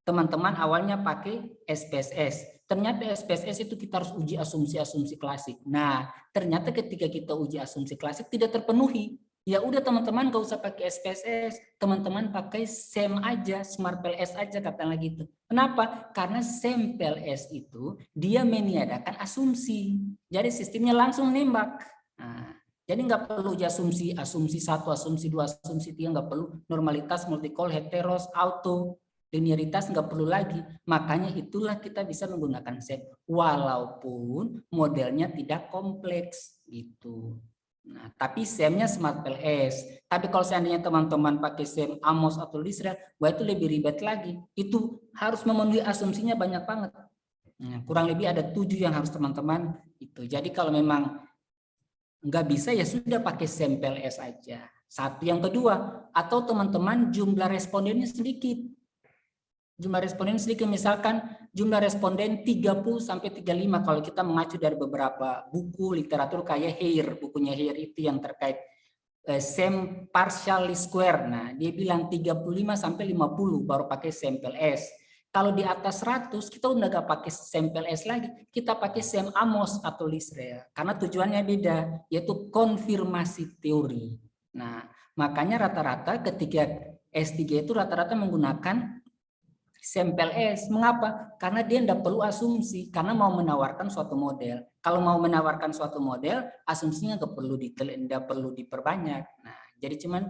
Teman-teman awalnya pakai SPSS. Ternyata SPSS itu kita harus uji asumsi-asumsi klasik. Nah, ternyata ketika kita uji asumsi klasik tidak terpenuhi. Ya udah teman-teman gak usah pakai SPSS, teman-teman pakai SEM aja, Smart PLS aja katakanlah gitu. Kenapa? Karena SEM PLS itu dia meniadakan asumsi. Jadi sistemnya langsung nembak. Nah, jadi nggak perlu asumsi 1, asumsi 2, asumsi 3, nggak perlu normalitas, multicol, heteros, auto, linearitas nggak perlu lagi. Makanya itulah kita bisa menggunakan SEM walaupun modelnya tidak kompleks gitu. Nah, tapi SEM-nya Smart PLS. Tapi kalau seandainya teman-teman pakai SEM Amos atau Lisrel, wah itu lebih ribet lagi. Itu harus memenuhi asumsinya banyak banget. Nah, kurang lebih ada 7 yang harus teman-teman itu. Jadi kalau memang nggak bisa ya sudah pakai SEM PLS aja. Satu. Yang kedua, atau teman-teman jumlah respondennya sedikit. Jumlah responden sedikit, misalkan jumlah responden 30 sampai 35 kalau kita mengacu dari beberapa buku literatur kayak Hare, bukunya Hare itu yang terkait SEM partial square. Nah, dia bilang 35 sampai 50 baru pakai sampel S. Kalau di atas 100 kita udah gak pakai sampel S lagi, kita pakai SEM Amos atau Lisrel karena tujuannya beda, yaitu konfirmasi teori. Nah, makanya rata-rata ketika S3 itu rata-rata menggunakan sampel S. Mengapa? Karena dia tidak perlu asumsi, karena mau menawarkan suatu model. Kalau mau menawarkan suatu model, asumsinya tidak perlu diperbanyak. Nah, jadi cuman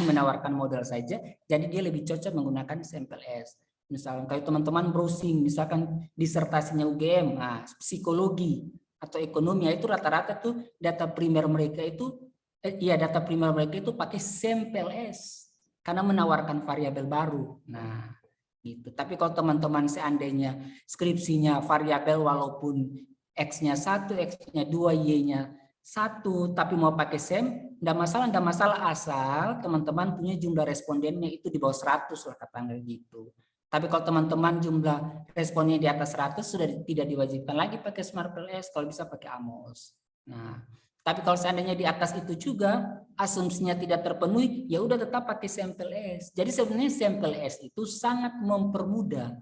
menawarkan model saja, jadi dia lebih cocok menggunakan sampel S. Misalkan kalau teman-teman browsing, misalkan disertasinya UGM, nah, psikologi atau ekonomi, itu rata-rata tuh data primer mereka itu, data primer mereka itu pakai sampel S karena menawarkan variabel baru. Nah, gitu. Tapi kalau teman-teman seandainya skripsinya variabel walaupun X-nya 1, X-nya 2, Y-nya 1, tapi mau pakai SEM, enggak masalah asal teman-teman punya jumlah respondennya itu di bawah 100 lah katakanlah gitu. Tapi kalau teman-teman jumlah responnya di atas 100 sudah tidak diwajibkan lagi pakai SmartPLS, kalau bisa pakai AMOS. Nah, tapi kalau seandainya di atas itu juga asumsinya tidak terpenuhi, ya udah tetap pakai sampel S. Jadi sebenarnya sampel S itu sangat mempermudah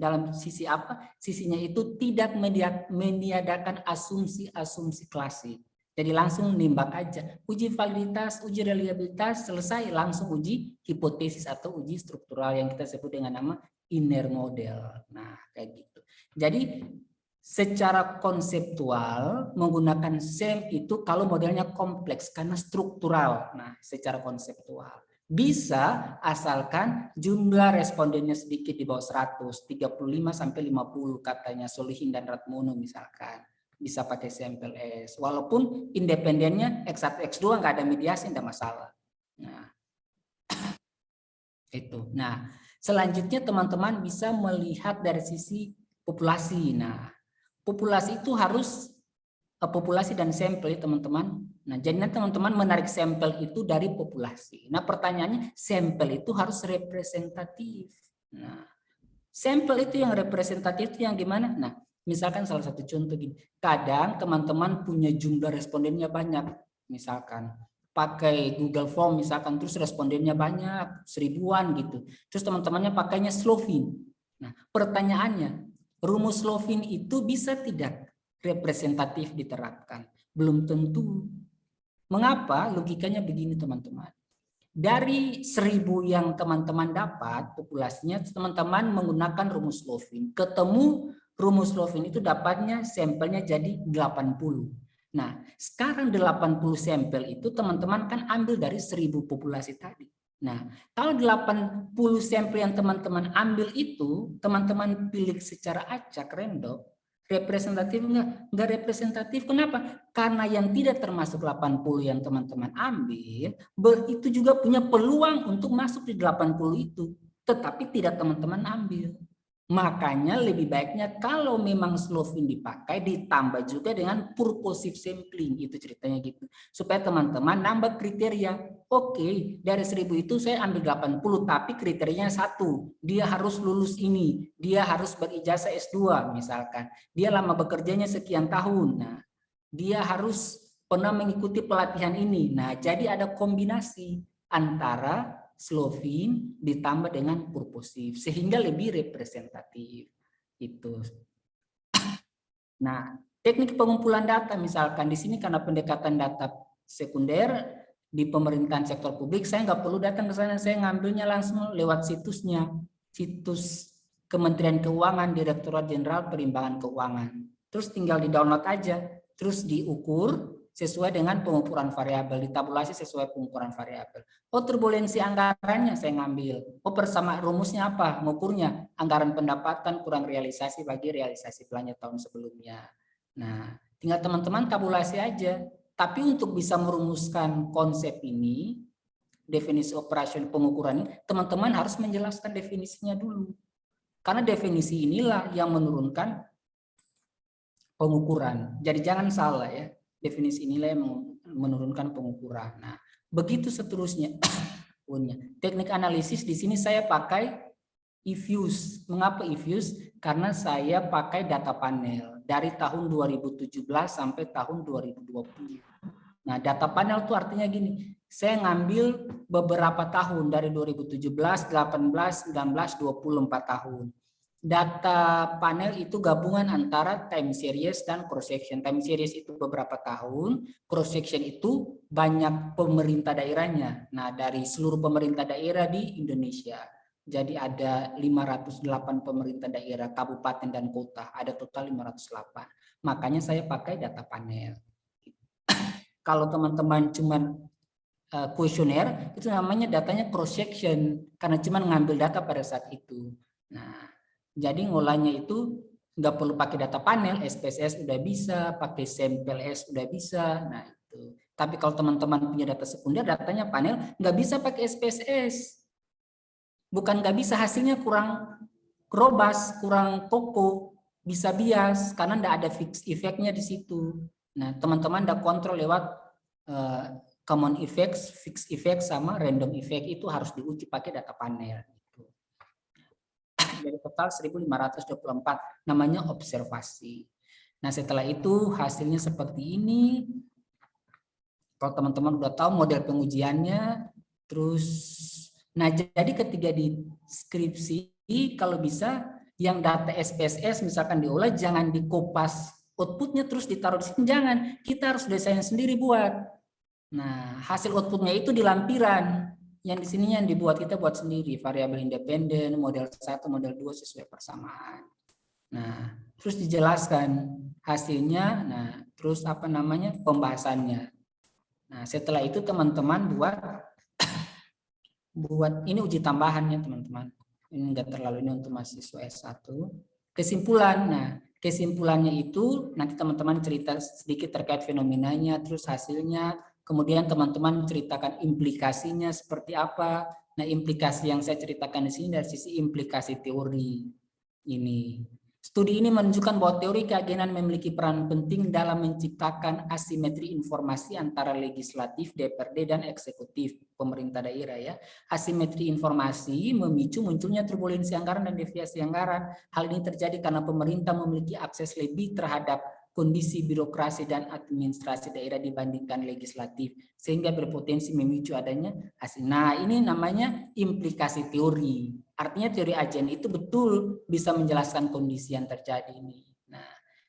dalam sisi apa? Sisinya itu tidak meniadakan asumsi-asumsi klasik. Jadi langsung nimbak aja, uji validitas, uji reliabilitas, selesai langsung uji hipotesis atau uji struktural yang kita sebut dengan nama inner model. Nah, kayak gitu. Jadi secara konseptual menggunakan SEM itu kalau modelnya kompleks karena struktural. Nah, secara konseptual bisa asalkan jumlah respondennya sedikit di bawah 100, 35 sampai 50 katanya Solihin dan Ratmono misalkan. Bisa pakai sampel S. Walaupun independennya X1, X2 nggak ada mediasi, enggak masalah. Nah, itu. Nah, selanjutnya teman-teman bisa melihat dari sisi populasi. Nah, populasi itu harus populasi dan sampel teman-teman. Nah, jadi nanti teman-teman menarik sampel itu dari populasi. Nah, pertanyaannya sampel itu harus representatif. Nah, sampel itu yang representatif itu yang gimana? Nah, misalkan salah satu contoh gini. Kadang teman-teman punya jumlah respondennya banyak. Misalkan pakai Google Form misalkan terus respondennya banyak, 1000-an gitu. Terus teman-temannya pakainya Slovin. Nah, pertanyaannya, rumus Slovin itu bisa tidak representatif diterapkan? Belum tentu. Mengapa? Logikanya begini teman-teman. Dari 1000 yang teman-teman dapat, populasinya teman-teman menggunakan rumus Slovin. Ketemu rumus Slovin itu dapatnya sampelnya jadi 80. Nah, sekarang 80 sampel itu teman-teman kan ambil dari 1000 populasi tadi. Nah, kalau 80 sampel yang teman-teman ambil itu, teman-teman pilih secara acak, random, representatif enggak representatif. Kenapa? Karena yang tidak termasuk 80 yang teman-teman ambil, itu juga punya peluang untuk masuk di 80 itu, tetapi tidak teman-teman ambil. Makanya lebih baiknya kalau memang Slovin dipakai ditambah juga dengan purposive sampling, itu ceritanya gitu. Supaya teman-teman nambah kriteria. Oke, dari 1000 itu saya ambil 80 tapi kriterianya satu, dia harus lulus ini, dia harus berijazah S2 misalkan. Dia lama bekerjanya sekian tahun. Nah, dia harus pernah mengikuti pelatihan ini. Nah, jadi ada kombinasi antara Slovin ditambah dengan purposive sehingga lebih representatif itu. Nah, teknik pengumpulan data misalkan di sini karena pendekatan data sekunder di pemerintahan sektor publik, saya nggak perlu datang ke sana, saya ngambilnya langsung lewat situsnya, situs Kementerian Keuangan, Direktorat Jenderal Perimbangan Keuangan. Terus tinggal di-download aja, terus diukur sesuai dengan pengukuran variabel, ditabulasi sesuai pengukuran variabel. Oh, turbulensi anggarannya saya ngambil. Oh, bersama rumusnya apa? Mengukurnya anggaran pendapatan kurang realisasi bagi realisasi belanja tahun sebelumnya. Nah, tinggal teman-teman tabulasi aja. Tapi untuk bisa merumuskan konsep ini, definisi operasi pengukuran ini, teman-teman harus menjelaskan definisinya dulu. Karena definisi inilah yang menurunkan pengukuran. Jadi jangan salah ya. Definisi inilah yang menurunkan pengukuran. Nah, begitu seterusnya. Teknik analisis di sini saya pakai eFuse. Mengapa eFuse? Karena saya pakai data panel dari tahun 2017 sampai tahun 2020. Nah, data panel itu artinya gini. Saya ngambil beberapa tahun dari 2017, 18, 19, 24 tahun. Data panel itu gabungan antara time series dan cross section. Time series itu beberapa tahun, cross section itu banyak pemerintah daerahnya. Nah, dari seluruh pemerintah daerah di Indonesia. Jadi ada 508 pemerintah daerah, kabupaten dan kota, ada total 508. Makanya saya pakai data panel. Kalau teman-teman cuma kuesioner, itu namanya datanya cross section karena cuma ngambil data pada saat itu. Nah, jadi ngolahnya itu nggak perlu pakai data panel, SPSS udah bisa, pakai sampel S udah bisa. Nah itu. Tapi kalau teman-teman punya data sekunder, datanya panel nggak bisa pakai SPSS. Bukan nggak bisa, hasilnya kurang robust, kurang kokoh, bisa bias karena nggak ada fixed effect-nya di situ. Nah, teman-teman udah kontrol lewat common effects, fixed effect sama random effect, itu harus diuji pakai data panel. Dari total 1524, namanya observasi. Nah, setelah itu hasilnya seperti ini. Kalau teman-teman udah tahu model pengujiannya, terus nah jadi ketika di skripsi kalau bisa yang data SPSS misalkan diolah jangan dikopas outputnya terus ditaruh di sini, jangan, kita harus desain sendiri buat. Nah, hasil outputnya itu di lampiran. Yang di sininya yang dibuat kita buat sendiri, variabel independen, model 1, model 2 sesuai persamaan. Nah, terus dijelaskan hasilnya, nah, terus apa namanya? Pembahasannya. Nah, setelah itu teman-teman buat ini uji tambahannya, teman-teman. Ini enggak terlalu ini untuk mahasiswa S1. Kesimpulan. Nah, kesimpulannya itu nanti teman-teman cerita sedikit terkait fenomenanya, terus hasilnya, kemudian teman-teman ceritakan implikasinya seperti apa. Nah, implikasi yang saya ceritakan di sini dari sisi implikasi teori ini. Studi ini menunjukkan bahwa teori keagenan memiliki peran penting dalam menciptakan asimetri informasi antara legislatif, DPRD, dan eksekutif, pemerintah daerah ya. Asimetri informasi memicu munculnya turbulensi anggaran dan deviasi anggaran. Hal ini terjadi karena pemerintah memiliki akses lebih terhadap kondisi birokrasi dan administrasi daerah dibandingkan legislatif, sehingga berpotensi memicu adanya hasil. Nah, ini namanya implikasi teori. Artinya teori agen itu betul bisa menjelaskan kondisi yang terjadi ini. Nah,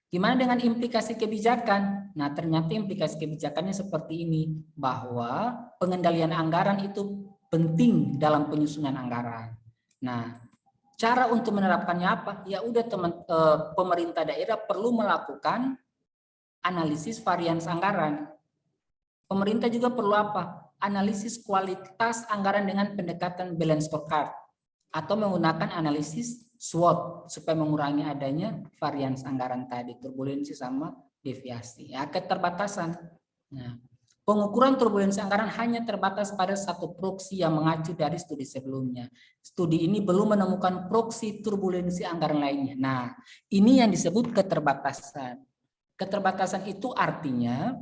gimana dengan implikasi kebijakan? Nah, ternyata implikasi kebijakannya seperti ini, bahwa pengendalian anggaran itu penting dalam penyusunan anggaran. Nah, cara untuk menerapkannya apa? Ya udah pemerintah daerah perlu melakukan analisis varians anggaran. Pemerintah juga perlu apa? Analisis kualitas anggaran dengan pendekatan balance scorecard atau menggunakan analisis SWOT supaya mengurangi adanya varians anggaran tadi, turbulensi sama deviasi. Ya, keterbatasan. Nah, pengukuran turbulensi anggaran hanya terbatas pada satu proksi yang mengacu dari studi sebelumnya. Studi ini belum menemukan proksi turbulensi anggaran lainnya. Nah, ini yang disebut keterbatasan. Keterbatasan itu artinya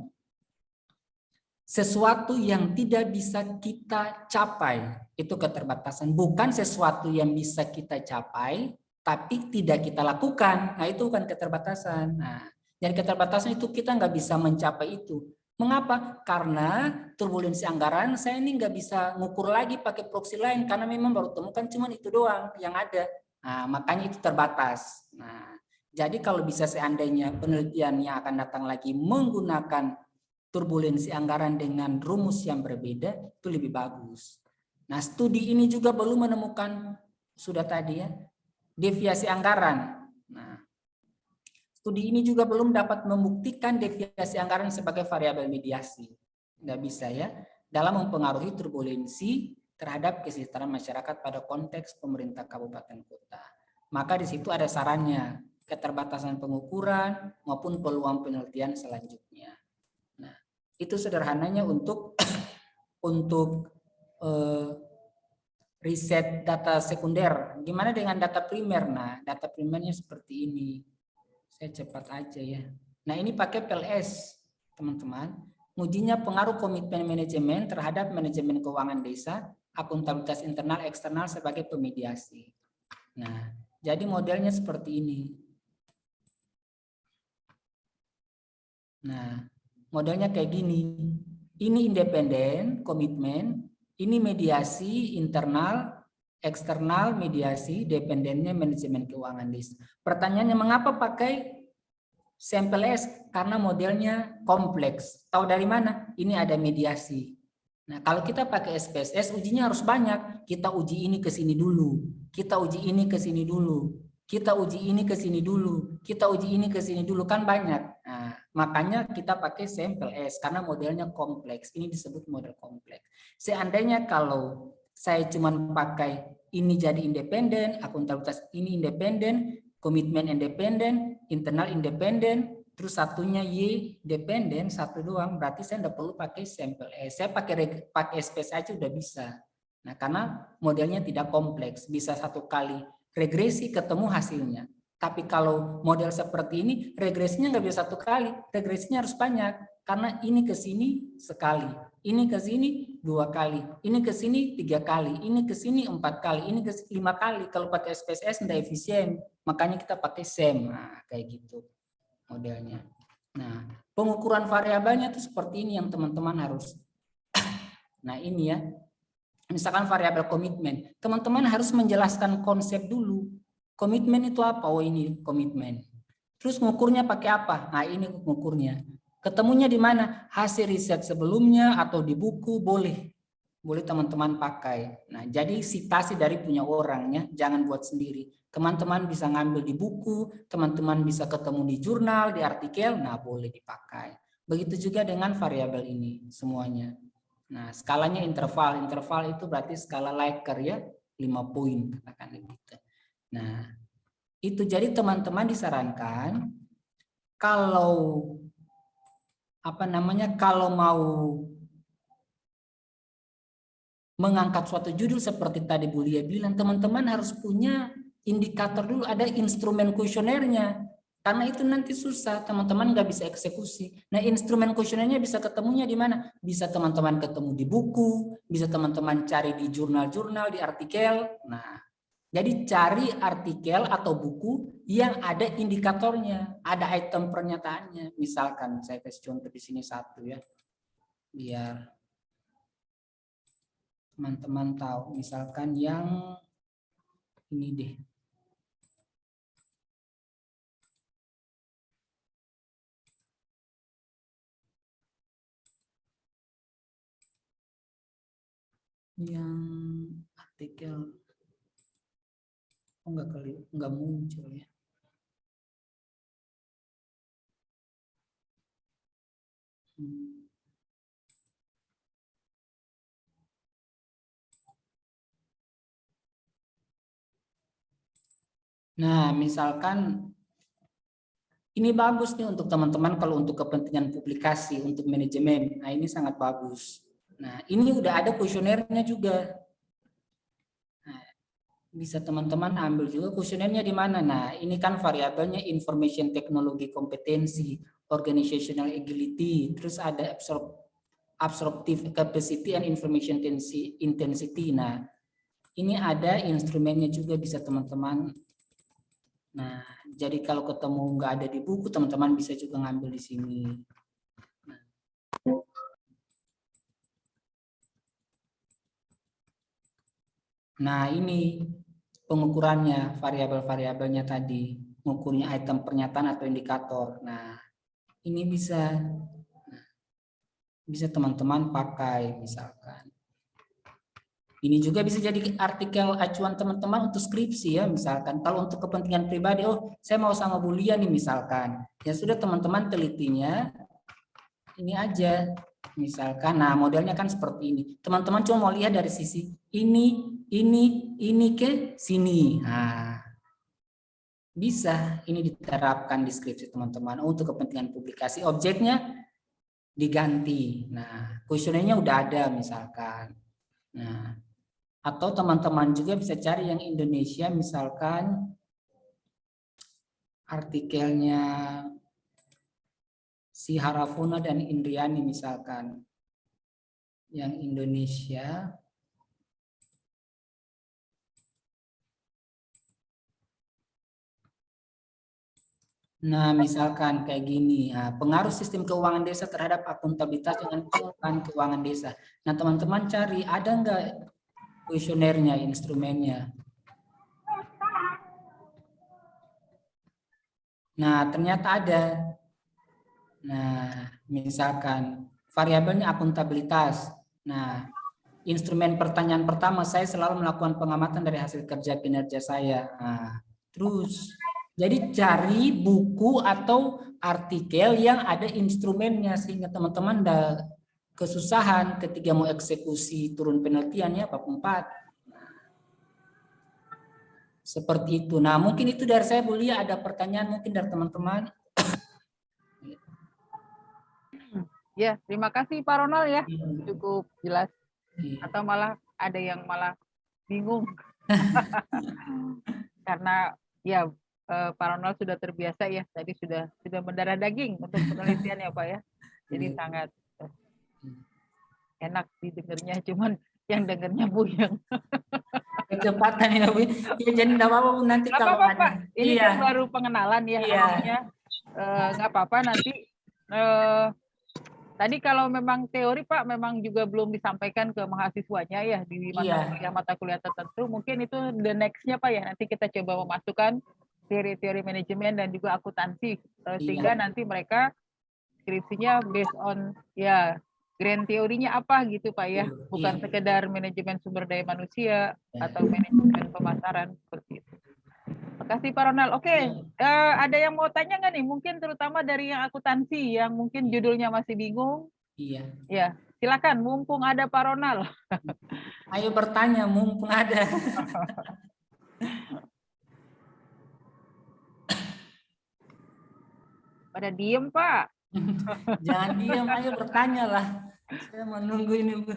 sesuatu yang tidak bisa kita capai, itu keterbatasan. Bukan sesuatu yang bisa kita capai, tapi tidak kita lakukan. Nah, itu bukan keterbatasan. Nah, jadi keterbatasan itu kita nggak bisa mencapai itu. Mengapa? Karena turbulensi anggaran saya ini nggak bisa ngukur lagi pakai proksi lain, karena memang baru temukan cuma itu doang yang ada. Nah, makanya itu terbatas. Nah, jadi kalau bisa seandainya penelitian yang akan datang lagi menggunakan turbulensi anggaran dengan rumus yang berbeda, itu lebih bagus. Nah, studi ini juga belum menemukan, sudah tadi ya, deviasi anggaran. Nah, studi ini juga belum dapat membuktikan deviasi anggaran sebagai variabel mediasi. Nggak bisa ya, dalam mempengaruhi turbulensi terhadap kesejahteraan masyarakat pada konteks pemerintah kabupaten kota. Maka di situ ada sarannya, keterbatasan pengukuran maupun peluang penelitian selanjutnya. Nah, itu sederhananya untuk riset data sekunder. Gimana dengan data primer? Nah, data primernya seperti ini. Saya cepat aja ya. Nah, ini pakai PLS, teman-teman. Ujinya pengaruh komitmen manajemen terhadap manajemen keuangan desa, akuntabilitas internal eksternal sebagai pemediasi. Nah, jadi modelnya seperti ini. Nah, modelnya kayak gini. Ini independen, komitmen, ini mediasi internal, eksternal, mediasi, dependennya manajemen keuangan desa. Pertanyaannya, mengapa pakai sampel S? Karena modelnya kompleks. Tahu dari mana? Ini ada mediasi. Nah, kalau kita pakai SPSS, ujinya harus banyak. Kita uji ini ke sini dulu. Kita uji ini ke sini dulu. Kita uji ini ke sini dulu, kita uji ini ke sini dulu, kan banyak. Nah, makanya kita pakai sampel S karena modelnya kompleks. Ini disebut model kompleks. Seandainya kalau saya cuma pakai ini jadi independen, akuntabilitas ini independen, komitmen independen, internal independen, terus satunya Y dependen, satu doang, berarti saya tidak perlu pakai sampel S. Saya pakai SPSS aja udah bisa. Nah, karena modelnya tidak kompleks, bisa satu kali regresi ketemu hasilnya. Tapi kalau model seperti ini, regresinya nggak bisa satu kali, regresinya harus banyak. Karena ini ke sini sekali, ini ke sini 2 kali, ini ke sini 3 kali, ini ke sini 4 kali, ini ke 5 kali. Kalau pakai SPSS nggak efisien, makanya kita pakai SEM. Nah, kayak gitu modelnya. Nah, pengukuran variabelnya itu seperti ini yang teman-teman harus. Nah, ini ya. Misalkan variabel komitmen, teman-teman harus menjelaskan konsep dulu. Komitmen itu apa? Oh, ini komitmen. Terus ngukurnya pakai apa? Nah, ini ngukurnya. Ketemunya di mana? Hasil riset sebelumnya atau di buku, boleh. Boleh teman-teman pakai. Nah, jadi citasi dari punya orangnya, jangan buat sendiri. Teman-teman bisa ngambil di buku, teman-teman bisa ketemu di jurnal, di artikel, nah boleh dipakai. Begitu juga dengan variabel ini semuanya. Nah, skalanya interval. Interval itu berarti skala Likert ya, 5 poin katakan gitu. Nah, itu jadi teman-teman disarankan kalau kalau mau mengangkat suatu judul seperti tadi Bu Lia bilang, teman-teman harus punya indikator dulu, ada instrumen kuesionernya. Karena itu nanti susah, teman-teman nggak bisa eksekusi. Nah, instrumen kuesionernya bisa ketemunya di mana? Bisa teman-teman ketemu di buku, bisa teman-teman cari di jurnal-jurnal, di artikel. Nah, jadi cari artikel atau buku yang ada indikatornya, ada item pernyataannya. Misalkan saya kasih contoh di sini satu ya, biar teman-teman tahu. Misalkan yang ini deh. Yang artikel enggak muncul ya. Nah, misalkan ini bagus nih untuk teman-teman kalau untuk kepentingan publikasi, untuk manajemen. Nah, ini sangat bagus. Nah, ini udah ada kuesionernya juga. Nah, bisa teman-teman ambil juga kuesionernya di mana. Nah, ini kan variabelnya information technology kompetensi, organizational agility, terus ada absorptive capacity and information intensity. Nah, ini ada instrumennya juga bisa teman-teman. Nah, jadi kalau ketemu nggak ada di buku, teman-teman bisa juga ngambil di sini. Nah, ini pengukurannya, variabel-variabelnya tadi, mengukurnya item pernyataan atau indikator. Nah, ini bisa teman-teman pakai misalkan. Ini juga bisa jadi artikel acuan teman-teman untuk skripsi ya, misalkan. Kalau untuk kepentingan pribadi, oh saya mau sama Bu Lia nih misalkan. Ya sudah teman-teman telitinya ini aja. Misalkan, nah modelnya kan seperti ini. Teman-teman cuma mau lihat dari sisi ini ke sini. Nah, bisa ini diterapkan di skripsi teman-teman. Untuk kepentingan publikasi, objeknya diganti. Nah, kuesionernya udah ada misalkan. Nah, atau teman-teman juga bisa cari yang Indonesia, misalkan artikelnya si Harafuna dan Indriani misalkan. Yang Indonesia. Nah, misalkan kayak gini, nah, pengaruh sistem keuangan desa terhadap akuntabilitas dengan pengelolaan keuangan desa. Nah, teman-teman cari, ada nggak kuesionernya, instrumennya? Nah, ternyata ada. Nah, misalkan variabelnya akuntabilitas. Nah, instrumen pertanyaan pertama, saya selalu melakukan pengamatan dari hasil kerja kinerja saya. Nah, terus, jadi cari buku atau artikel yang ada instrumennya sehingga teman-teman tidak kesusahan ketika mau eksekusi turun penelitiannya bab 4. Seperti itu. Nah, mungkin itu dari saya, Bu Lia. Ada pertanyaan mungkin dari teman-teman? Ya, terima kasih Pak Ronald ya. Cukup jelas. Atau malah ada yang malah bingung. Karena ya Pak Ronald sudah terbiasa ya, tadi sudah mendarah daging untuk penelitian ya Pak ya. Jadi sangat enak didengarnya, cuman yang dengarnya buyeng. Kecepatan ya Bu. Ya jadi enggak apa-apa Bu, nanti Nggak kalau apa-apa ada. Pak, ini kan baru pengenalan ya, Iya. artinya nggak apa-apa nanti. Tadi kalau memang teori Pak memang juga belum disampaikan ke mahasiswanya ya di mata kuliah tertentu. Mungkin itu the next-nya Pak ya. Nanti kita coba memasukkan teori-teori manajemen dan juga akuntansi sehingga nanti mereka skripsinya based on ya grand teorinya apa gitu Pak ya. Bukan sekedar manajemen sumber daya manusia atau manajemen pemasaran seperti itu. Makasih Pak Ronald. Oke, ada yang mau tanya nggak nih? Mungkin terutama dari yang akuntansi yang mungkin judulnya masih bingung. Iya. Ya, silakan. Mumpung ada Pak Ronald. Ayo bertanya, mumpung ada. Pada diem Pak. Jangan diem, ayo bertanya lah. Saya menunggu ini Bu.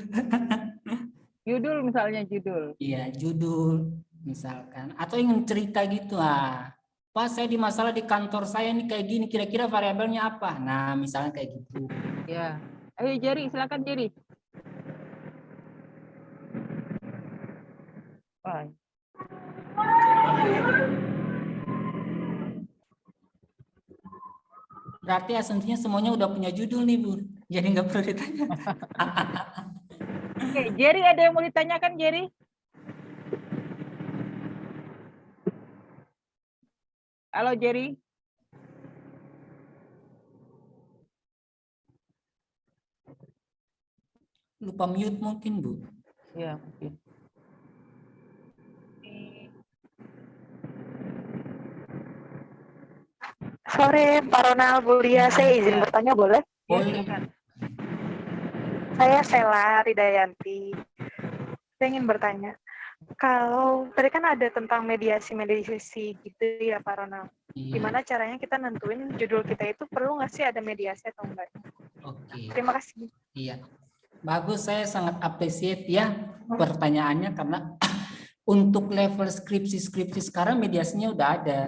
Judul misalnya judul. Iya, judul misalkan. Atau ingin cerita gitu lah. Pak, saya di masalah di kantor saya nih kayak gini, kira-kira variabelnya apa? Nah, misalnya kayak gitu. Ya. Ayo Jerry, silakan Jerry. Bye. Berarti asumsinya semuanya udah punya judul nih Bu. Jadi nggak perlu ditanya. Oke, Jerry ada yang mau ditanyakan Jerry? Halo Jerry. Lupa mute mungkin Bu. Ya mungkin. Sore Pak Ronald, Bu Lia, saya izin bertanya boleh? Boleh. Saya Sela Ridayanti. Saya ingin bertanya, kalau tadi kan ada tentang mediasi gitu ya Pak Ronald. Iya. Gimana caranya kita nentuin judul kita itu perlu nggak sih ada mediasi atau enggak? Oke. Terima kasih. Iya. Bagus, saya sangat appreciate ya pertanyaannya karena untuk level skripsi sekarang mediasinya udah ada.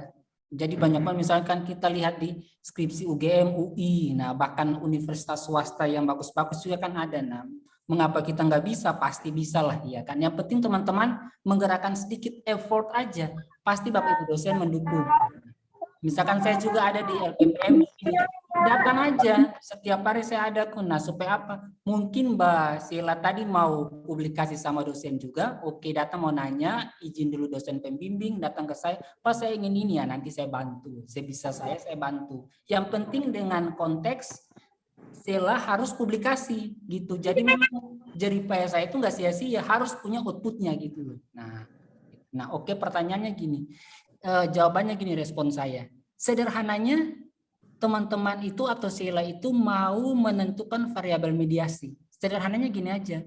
Jadi banyak banget misalkan kita lihat di skripsi UGM, UI, nah bahkan universitas swasta yang bagus-bagus juga kan ada. Nah, mengapa kita nggak bisa? Pasti bisa lah ya kan. Yang penting teman-teman menggerakkan sedikit effort aja, pasti Bapak Ibu dosen mendukung. Misalkan saya juga ada di LPPM, datang aja setiap hari saya ada. Nah supaya apa? Mungkin Mbak Sheila tadi mau publikasi sama dosen juga. Oke, datang mau nanya, izin dulu dosen pembimbing, datang ke saya. Pak, saya ingin ini ya, nanti saya bantu. Sebisa saya bantu. Yang penting dengan konteks Sheila harus publikasi gitu. Jadi memang jeripaya saya itu nggak sia-sia, harus punya outputnya gitu. Nah oke, pertanyaannya gini. Jawabannya gini, respon saya. Sederhananya teman-teman itu atau Sheila itu mau menentukan variabel mediasi. Sederhananya gini aja.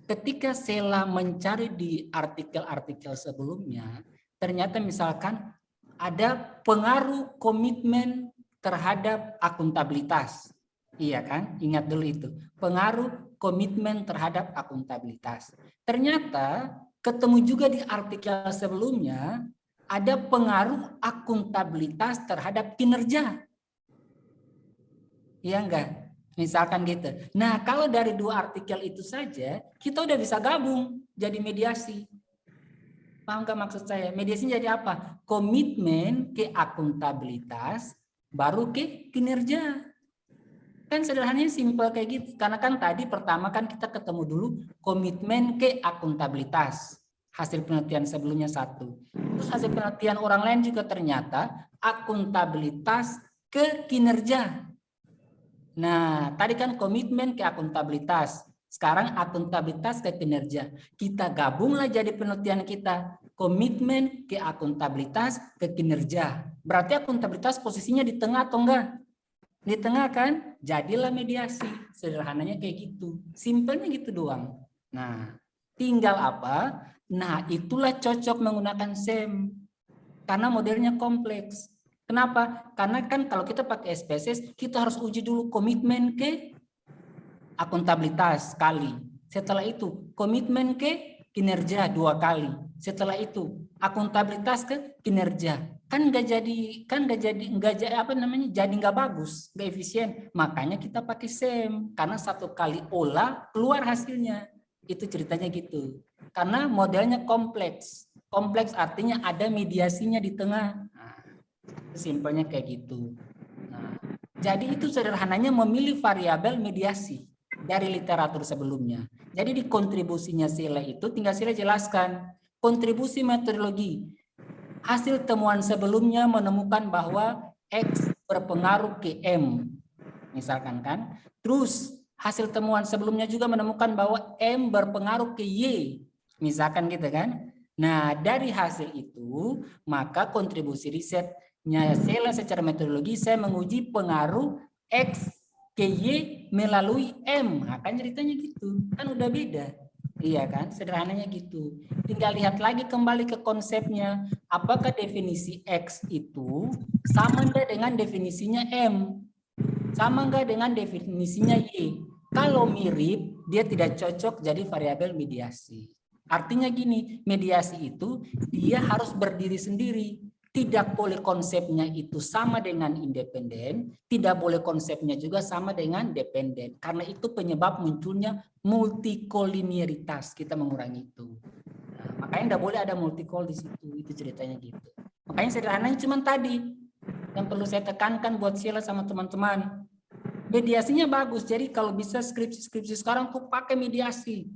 Ketika Sheila mencari di artikel-artikel sebelumnya, ternyata misalkan ada pengaruh komitmen terhadap akuntabilitas. Iya kan? Ingat dulu itu. Pengaruh komitmen terhadap akuntabilitas. Ternyata ketemu juga di artikel sebelumnya ada pengaruh akuntabilitas terhadap kinerja. Iya enggak? Misalkan gitu. Nah, kalau dari dua artikel itu saja, kita udah bisa gabung jadi mediasi. Paham enggak maksud saya? Mediasi jadi apa? Komitmen ke akuntabilitas, baru ke kinerja. Kan sederhananya simpel kayak gitu. Karena kan tadi pertama kan kita ketemu dulu komitmen ke akuntabilitas. Hasil penelitian sebelumnya satu. Terus hasil penelitian orang lain juga ternyata akuntabilitas ke kinerja. Nah, tadi kan komitmen ke akuntabilitas. Sekarang akuntabilitas ke kinerja. Kita gabunglah jadi penelitian kita. Komitmen ke akuntabilitas ke kinerja. Berarti akuntabilitas posisinya di tengah atau enggak? Di tengah kan? Jadilah mediasi. Sederhananya kayak gitu. Simpelnya gitu doang. Nah, tinggal apa? Nah, itulah cocok menggunakan SEM. Karena modelnya kompleks. Kenapa? Karena kan kalau kita pakai SPSS, kita harus uji dulu komitmen ke akuntabilitas sekali. Setelah itu, komitmen ke kinerja 2 kali. Setelah itu akuntabilitas ke kinerja. Kan jadi nggak bagus, nggak efisien. Makanya kita pakai SEM karena 1 kali olah keluar hasilnya. Itu ceritanya gitu. Karena modelnya kompleks. Kompleks artinya ada mediasinya di tengah. Nah, simpelnya kayak gitu. Nah, jadi itu sederhananya memilih variabel mediasi dari literatur sebelumnya. Jadi di kontribusinya Sheila itu tinggal Sheila jelaskan kontribusi metodologi. Hasil temuan sebelumnya menemukan bahwa X berpengaruh ke M. Misalkan kan. Terus hasil temuan sebelumnya juga menemukan bahwa M berpengaruh ke Y. Misalkan gitu kan. Nah, dari hasil itu, maka kontribusi risetnya Sheila secara metodologi, saya menguji pengaruh X ke Y melalui M. Nah, kan ceritanya gitu. Kan udah beda. Iya kan, sederhananya gitu. Tinggal lihat lagi kembali ke konsepnya. Apakah definisi X itu sama enggak dengan definisinya M? Sama enggak dengan definisinya Y? Kalau mirip, dia tidak cocok jadi variabel mediasi. Artinya gini, mediasi itu dia harus berdiri sendiri. Tidak boleh konsepnya itu sama dengan independen, tidak boleh konsepnya juga sama dengan dependen. Karena itu penyebab munculnya multikoliniaritas, kita mengurangi itu. Nah, makanya tidak boleh ada multikol di situ, itu ceritanya gitu. Makanya sederhananya cuma tadi, yang perlu saya tekankan buat Sheila sama teman-teman. Mediasinya bagus, jadi kalau bisa skripsi-skripsi sekarang tuh pakai mediasi.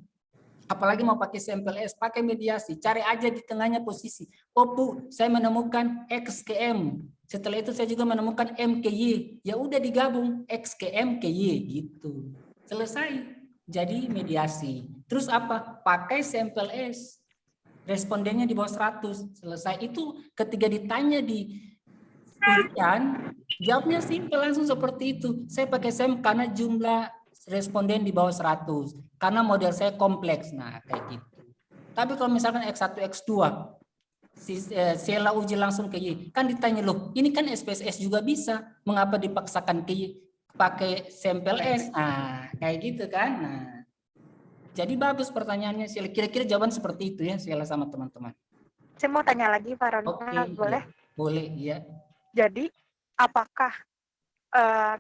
Apalagi mau pakai sampel S, pakai mediasi. Cari aja di tengahnya posisi. Oh Bu, saya menemukan X ke M. Setelah itu saya juga menemukan M ke Y. Ya udah digabung X ke M ke Y gitu. Selesai. Jadi mediasi. Terus apa? Pakai sampel S. Respondennya di bawah 100. Selesai. Itu ketika ditanya di ujian, jawabnya simpel langsung seperti itu. Saya pakai SEM karena jumlah responden di bawah 100. Karena model saya kompleks. Nah, kayak gitu. Tapi kalau misalkan X1, X2, Sheila uji langsung ke Y. Kan ditanya, loh, ini kan SPSS juga bisa. Mengapa dipaksakan ke Y? Pakai sampel S. Nah, kayak gitu kan. Nah, jadi bagus pertanyaannya. Sheila. Kira-kira jawaban seperti itu ya, Sheila sama teman-teman. Saya mau tanya lagi, Pak Rona, boleh? Iya. Boleh, iya. Jadi, apakah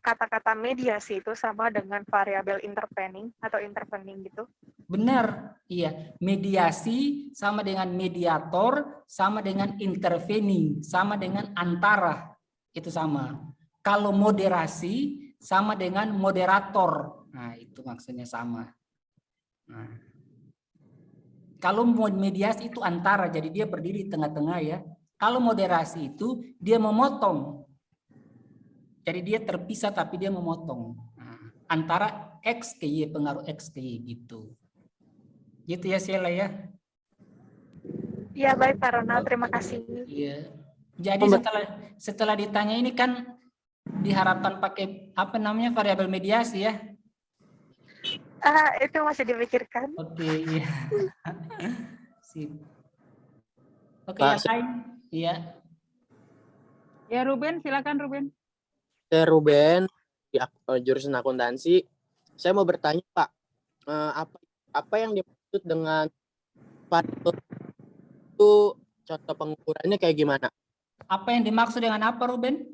kata-kata mediasi itu sama dengan variabel intervening atau intervening gitu? Benar, iya. Mediasi sama dengan mediator, sama dengan intervening, sama dengan antara. Itu sama. Kalau moderasi, sama dengan moderator. Nah, itu maksudnya sama. Nah. Kalau mediasi itu antara, jadi dia berdiri di tengah-tengah ya. Kalau moderasi itu, dia memotong. Jadi dia terpisah tapi dia memotong. Nah, antara X ke Y, pengaruh X ke Y gitu. Gitu ya Sheila ya. Iya baik Pak Ronald, terima kasih. Iya. Jadi setelah ditanya ini kan diharapkan pakai apa namanya variabel mediasi ya. Itu masih dipikirkan. Oke, iya. Sip. Oke, yang lain? Iya. Ya Ruben, silakan Ruben. Saya Ruben di jurusan akuntansi. Saya mau bertanya Pak, apa yang dimaksud dengan variabel itu, contoh pengukurannya kayak gimana? Apa yang dimaksud dengan apa Ruben?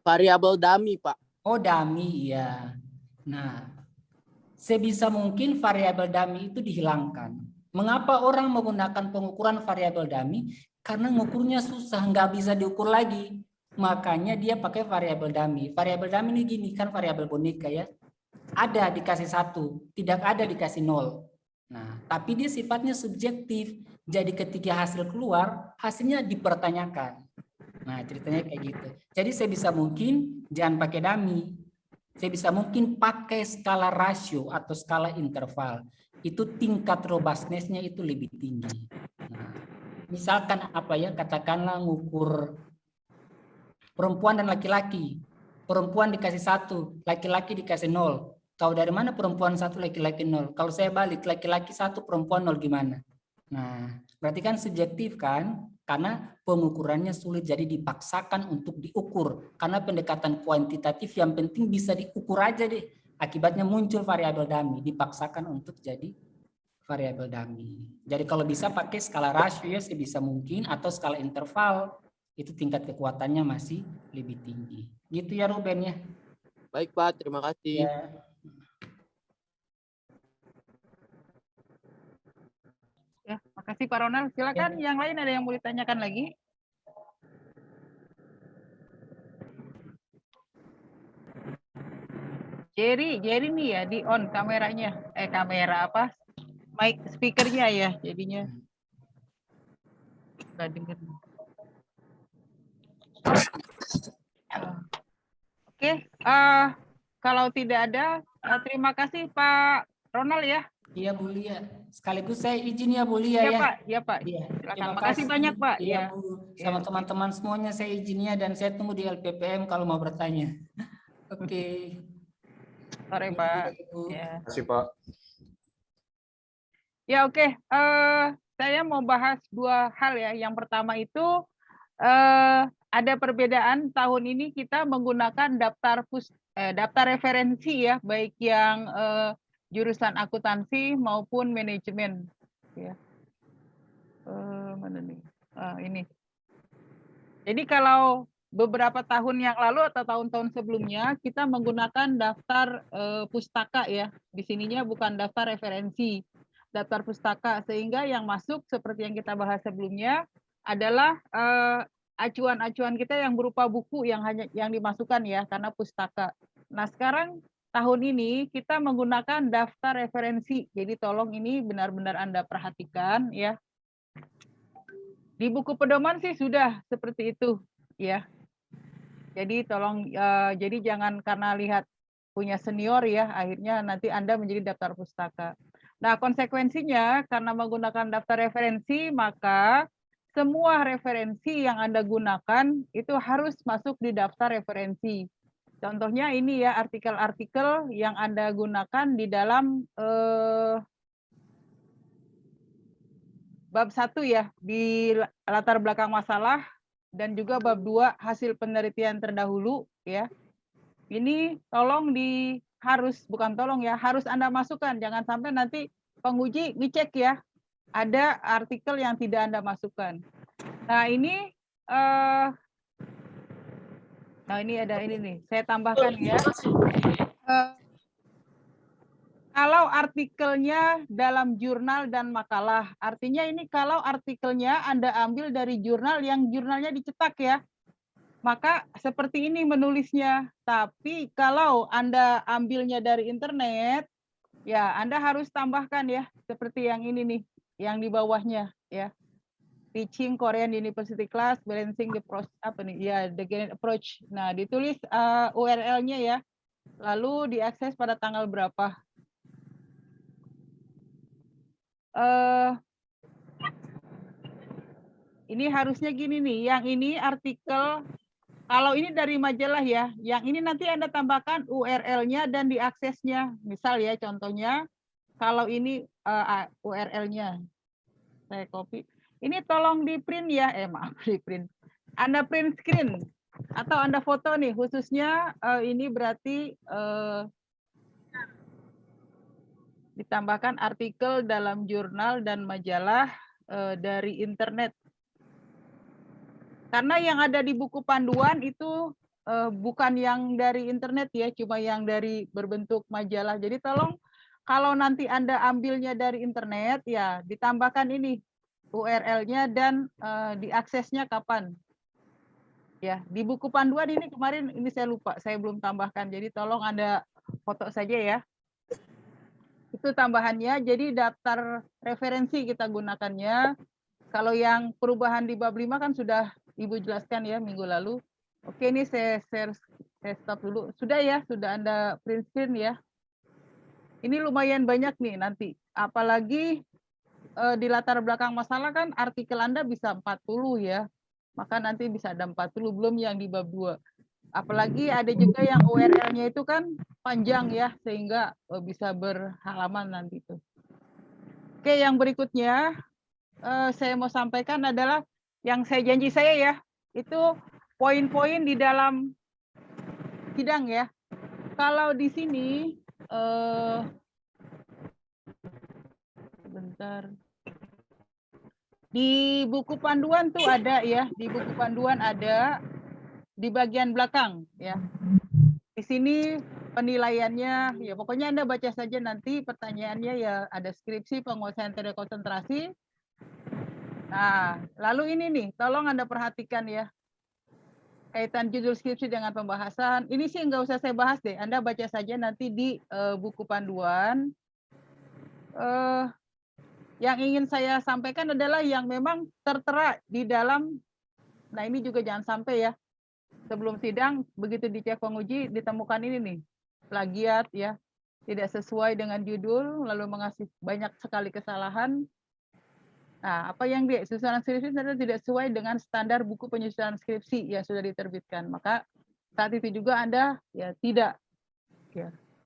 Variabel dummy Pak. Oh dummy, iya. Nah, sebisa mungkin variabel dummy itu dihilangkan. Mengapa orang menggunakan pengukuran variabel dummy? Karena ngukurnya susah, nggak bisa diukur lagi. Makanya dia pakai variabel dummy. Variabel dummy ini gini kan variabel boneka ya. Ada dikasih 1, tidak ada dikasih 0. Nah, tapi dia sifatnya subjektif. Jadi ketika hasil keluar, hasilnya dipertanyakan. Nah, ceritanya kayak gitu. Jadi sebisa mungkin jangan pakai dummy. Sebisa mungkin pakai skala rasio atau skala interval. Itu tingkat robustness-nya itu lebih tinggi. Nah, misalkan apa ya, katakanlah ngukur perempuan dan laki-laki. Perempuan dikasih 1, laki-laki dikasih 0. Tahu dari mana perempuan 1, laki-laki 0? Kalau saya balik, laki-laki 1, perempuan 0 gimana? Nah, berarti kan subjektif kan? Karena pengukurannya sulit, jadi dipaksakan untuk diukur. Karena pendekatan kuantitatif yang penting bisa diukur aja deh. Akibatnya muncul variabel dummy, dipaksakan untuk jadi variabel dummy. Jadi kalau bisa pakai skala rasio ya sebisa mungkin, atau skala interval, itu tingkat kekuatannya masih lebih tinggi. Gitu ya Ruben ya. Baik Pak, terima kasih. Ya. Ya, makasih Pak Ronald. Silakan yang lain ada yang mau ditanyakan lagi? Jerry nih ya di on kameranya. Kamera apa? Mic speakernya ya jadinya. Nggak denger. Oke, kalau tidak ada, terima kasih Pak Ronald ya. Iya Bu Lia. Sekaligus saya izin ya Bu Lia Iya ya. Pak, iya Pak. Iya. Silakan. Terima Makasih banyak Pak. Iya Ya. Bu. Sama teman-teman semuanya saya izinnya, dan saya tunggu di LPPM kalau mau bertanya. Oke. Sore Pak. Ya. Terima kasih Pak. Ya oke. Saya mau bahas dua hal ya. Yang pertama itu ada perbedaan tahun ini kita menggunakan daftar referensi ya, baik yang jurusan akuntansi maupun manajemen. Ya. Mana nih? Ini. Jadi kalau beberapa tahun yang lalu atau tahun-tahun sebelumnya kita menggunakan daftar pustaka ya. Di sininya bukan daftar referensi, daftar pustaka, sehingga yang masuk seperti yang kita bahas sebelumnya adalah acuan-acuan kita yang berupa buku yang dimasukkan ya, karena pustaka. Nah, sekarang tahun ini kita menggunakan daftar referensi. Jadi tolong ini benar-benar Anda perhatikan ya. Di buku pedoman sih sudah seperti itu ya. Jadi tolong jadi jangan karena lihat punya senior ya, akhirnya nanti Anda menjadi daftar pustaka. Nah, konsekuensinya karena menggunakan daftar referensi, maka semua referensi yang Anda gunakan itu harus masuk di daftar referensi. Contohnya ini ya, artikel-artikel yang Anda gunakan di dalam bab 1 ya, di latar belakang masalah, dan juga bab 2 hasil penelitian terdahulu ya. Ini tolong harus Anda masukkan, jangan sampai nanti penguji ngecek ya, ada artikel yang tidak Anda masukkan. Nah, ini ada ini nih, saya tambahkan ya. Kalau artikelnya dalam jurnal dan makalah, artinya ini kalau artikelnya Anda ambil dari jurnal yang jurnalnya dicetak ya, maka seperti ini menulisnya. Tapi kalau Anda ambilnya dari internet, ya Anda harus tambahkan ya, seperti yang ini nih, yang di bawahnya ya. Teaching Korean University Class, Balancing the Gain Approach. Nah, ditulis URL-nya ya, lalu diakses pada tanggal berapa. Ini harusnya gini nih, yang ini artikel, kalau ini dari majalah ya, yang ini nanti Anda tambahkan URL-nya dan diaksesnya. Misal ya, contohnya, kalau ini URL-nya, saya copy. Ini tolong di print ya, maaf di print. Anda print screen atau Anda foto nih, khususnya ini berarti ditambahkan artikel dalam jurnal dan majalah dari internet. Karena yang ada di buku panduan itu bukan yang dari internet ya, cuma yang dari berbentuk majalah. Jadi tolong kalau nanti Anda ambilnya dari internet ya ditambahkan ini URL-nya dan diaksesnya kapan. Ya, di buku panduan ini kemarin ini saya lupa, saya belum tambahkan. Jadi tolong Anda foto saja ya. Itu tambahannya. Jadi daftar referensi kita gunakannya. Kalau yang perubahan di bab 5 kan sudah Ibu jelaskan ya minggu lalu. Oke, ini saya stop dulu. Sudah ya, sudah Anda print screen ya. Ini lumayan banyak nih nanti. Apalagi di latar belakang masalah kan artikel Anda bisa 40 ya. Maka nanti bisa ada 40, belum yang di bab 2. Apalagi ada juga yang URL-nya itu kan panjang ya, sehingga bisa berhalaman nanti itu. Oke, yang berikutnya saya mau sampaikan adalah yang saya janji saya ya, itu poin-poin di dalam sidang ya. Kalau di sini, sebentar. Di buku panduan tuh ada ya, di buku panduan ada di bagian belakang ya. Di sini penilaiannya ya pokoknya Anda baca saja nanti pertanyaannya ya ada skripsi, penguasaan teori konsentrasi. Nah, lalu ini nih, tolong Anda perhatikan ya. Kaitan judul skripsi dengan pembahasan. Ini sih nggak usah saya bahas deh. Anda baca saja nanti di buku panduan. Yang ingin saya sampaikan adalah yang memang tertera di dalam. Nah ini juga jangan sampai ya. Sebelum sidang, begitu dicek penguji, ditemukan ini nih. Plagiat ya. Tidak sesuai dengan judul, lalu mengasih banyak sekali kesalahan. Nah, apa yang susunan skripsi ternyata tidak sesuai dengan standar buku penyusunan skripsi yang sudah diterbitkan. Maka saat itu juga Anda ya tidak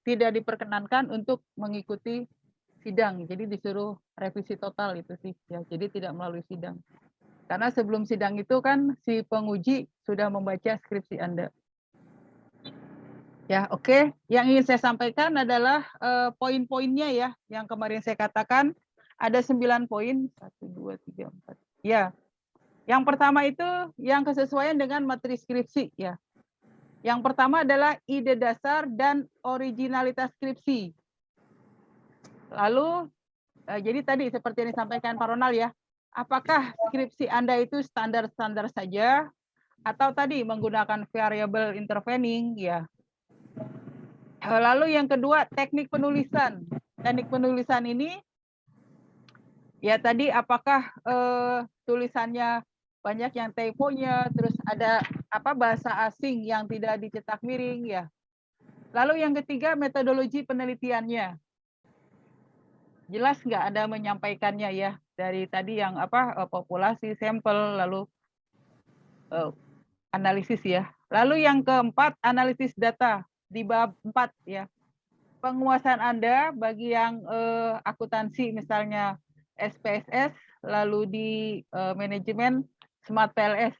diperkenankan untuk mengikuti sidang. Jadi disuruh revisi total itu sih ya. Jadi tidak melalui sidang. Karena sebelum sidang itu kan si penguji sudah membaca skripsi Anda. Ya, oke. Yang ingin saya sampaikan adalah poin-poinnya ya, yang kemarin saya katakan ada 9 poin. 1, 2, 3, 4. Ya. Yang pertama itu yang kesesuaian dengan materi skripsi ya. Yang pertama adalah ide dasar dan originalitas skripsi. Lalu jadi tadi seperti yang disampaikan Pak Ronald ya, apakah skripsi Anda itu standar-standar saja atau tadi menggunakan variable intervening ya. Lalu yang kedua, teknik penulisan. Teknik penulisan ini ya tadi apakah tulisannya banyak yang typonya, terus ada bahasa asing yang tidak dicetak miring ya. Lalu yang ketiga, metodologi penelitiannya. Jelas nggak Anda menyampaikannya ya dari tadi yang populasi, sampel, lalu analisis ya. Lalu yang keempat, analisis data di bab 4 ya. Penguasaan Anda bagi yang akuntansi misalnya SPSS, lalu di manajemen Smart PLS.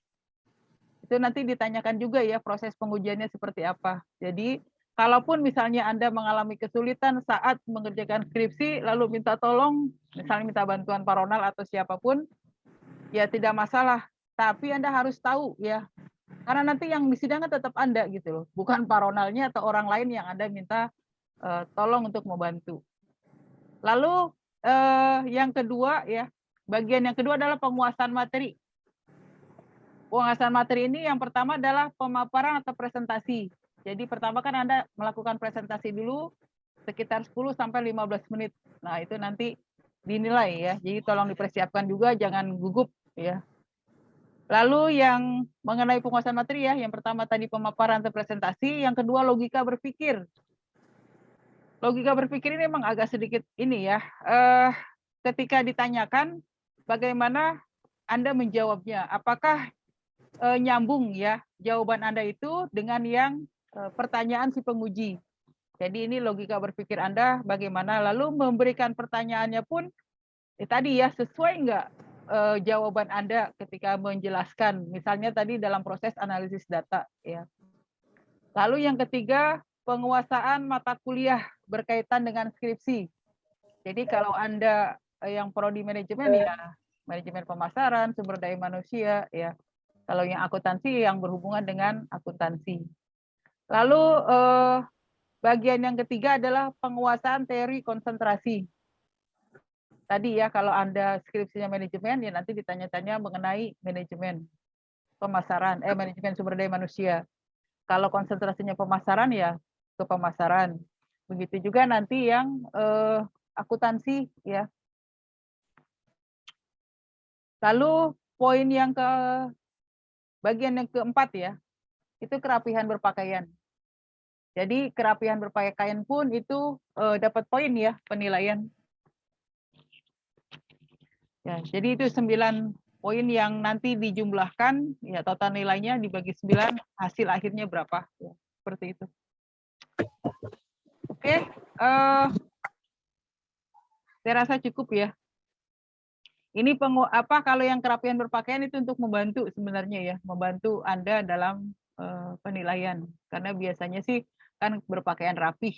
Itu nanti ditanyakan juga ya proses pengujiannya seperti apa. Jadi kalaupun misalnya Anda mengalami kesulitan saat mengerjakan skripsi, lalu minta tolong, misalnya minta bantuan Pak Ronald atau siapapun, ya tidak masalah. Tapi Anda harus tahu ya, karena nanti yang disidangkan tetap Anda gitu loh, bukan Pak Ronaldnya atau orang lain yang Anda minta tolong untuk membantu. Lalu yang kedua ya, bagian yang kedua adalah penguasaan materi. Penguasaan materi ini yang pertama adalah pemaparan atau presentasi. Jadi pertama kan Anda melakukan presentasi dulu sekitar 10 sampai 15 menit. Nah, itu nanti dinilai ya. Jadi tolong dipersiapkan juga, jangan gugup ya. Lalu yang mengenai penguasaan materi ya, yang pertama tadi pemaparan atau presentasi, yang kedua logika berpikir. Logika berpikir ini memang agak sedikit ini ya. Ketika ditanyakan bagaimana Anda menjawabnya, apakah nyambung ya jawaban Anda itu dengan yang pertanyaan si penguji. Jadi ini logika berpikir Anda bagaimana, lalu memberikan pertanyaannya pun tadi ya sesuai nggak jawaban Anda ketika menjelaskan, misalnya tadi dalam proses analisis data ya. Lalu yang ketiga, penguasaan mata kuliah berkaitan dengan skripsi. Jadi kalau Anda yang prodi manajemen ya manajemen pemasaran, sumber daya manusia ya. Kalau yang akuntansi yang berhubungan dengan akuntansi. Lalu bagian yang ketiga adalah penguasaan teori konsentrasi. Tadi ya kalau Anda skripsinya manajemen ya nanti ditanya-tanya mengenai manajemen pemasaran, manajemen sumber daya manusia. Kalau konsentrasinya pemasaran ya ke pemasaran. Begitu juga nanti yang akuntansi ya. Lalu poin yang bagian yang keempat ya, itu kerapihan berpakaian. Jadi kerapihan berpakaian pun itu dapat poin ya penilaian. Ya, jadi itu 9 poin yang nanti dijumlahkan, ya total nilainya dibagi 9, hasil akhirnya berapa. Ya, seperti itu. Oke, saya rasa cukup ya. Ini kalau yang kerapihan berpakaian itu untuk membantu sebenarnya ya, membantu Anda dalam penilaian. Karena biasanya sih kan berpakaian rapih.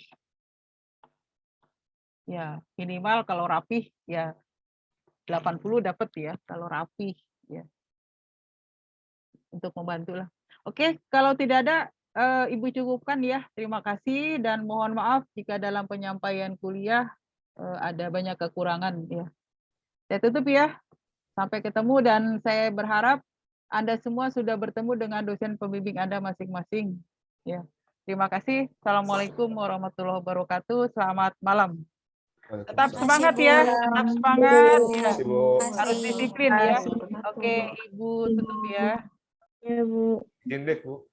Ya, minimal kalau rapih ya 80 dapat ya kalau rapi ya. Untuk membantu lah. Oke, kalau tidak ada Ibu cukupkan ya. Terima kasih dan mohon maaf jika dalam penyampaian kuliah ada banyak kekurangan ya. Saya tutup ya. Sampai ketemu dan saya berharap Anda semua sudah bertemu dengan dosen pembimbing Anda masing-masing ya. Terima kasih. Assalamualaikum warahmatullahi wabarakatuh. Selamat malam. Tetap semangat ya, tetap semangat ya. Harus disiplin ya. Oke, Ibu tutup ya. Ya, Bu. Izin deh, Bu.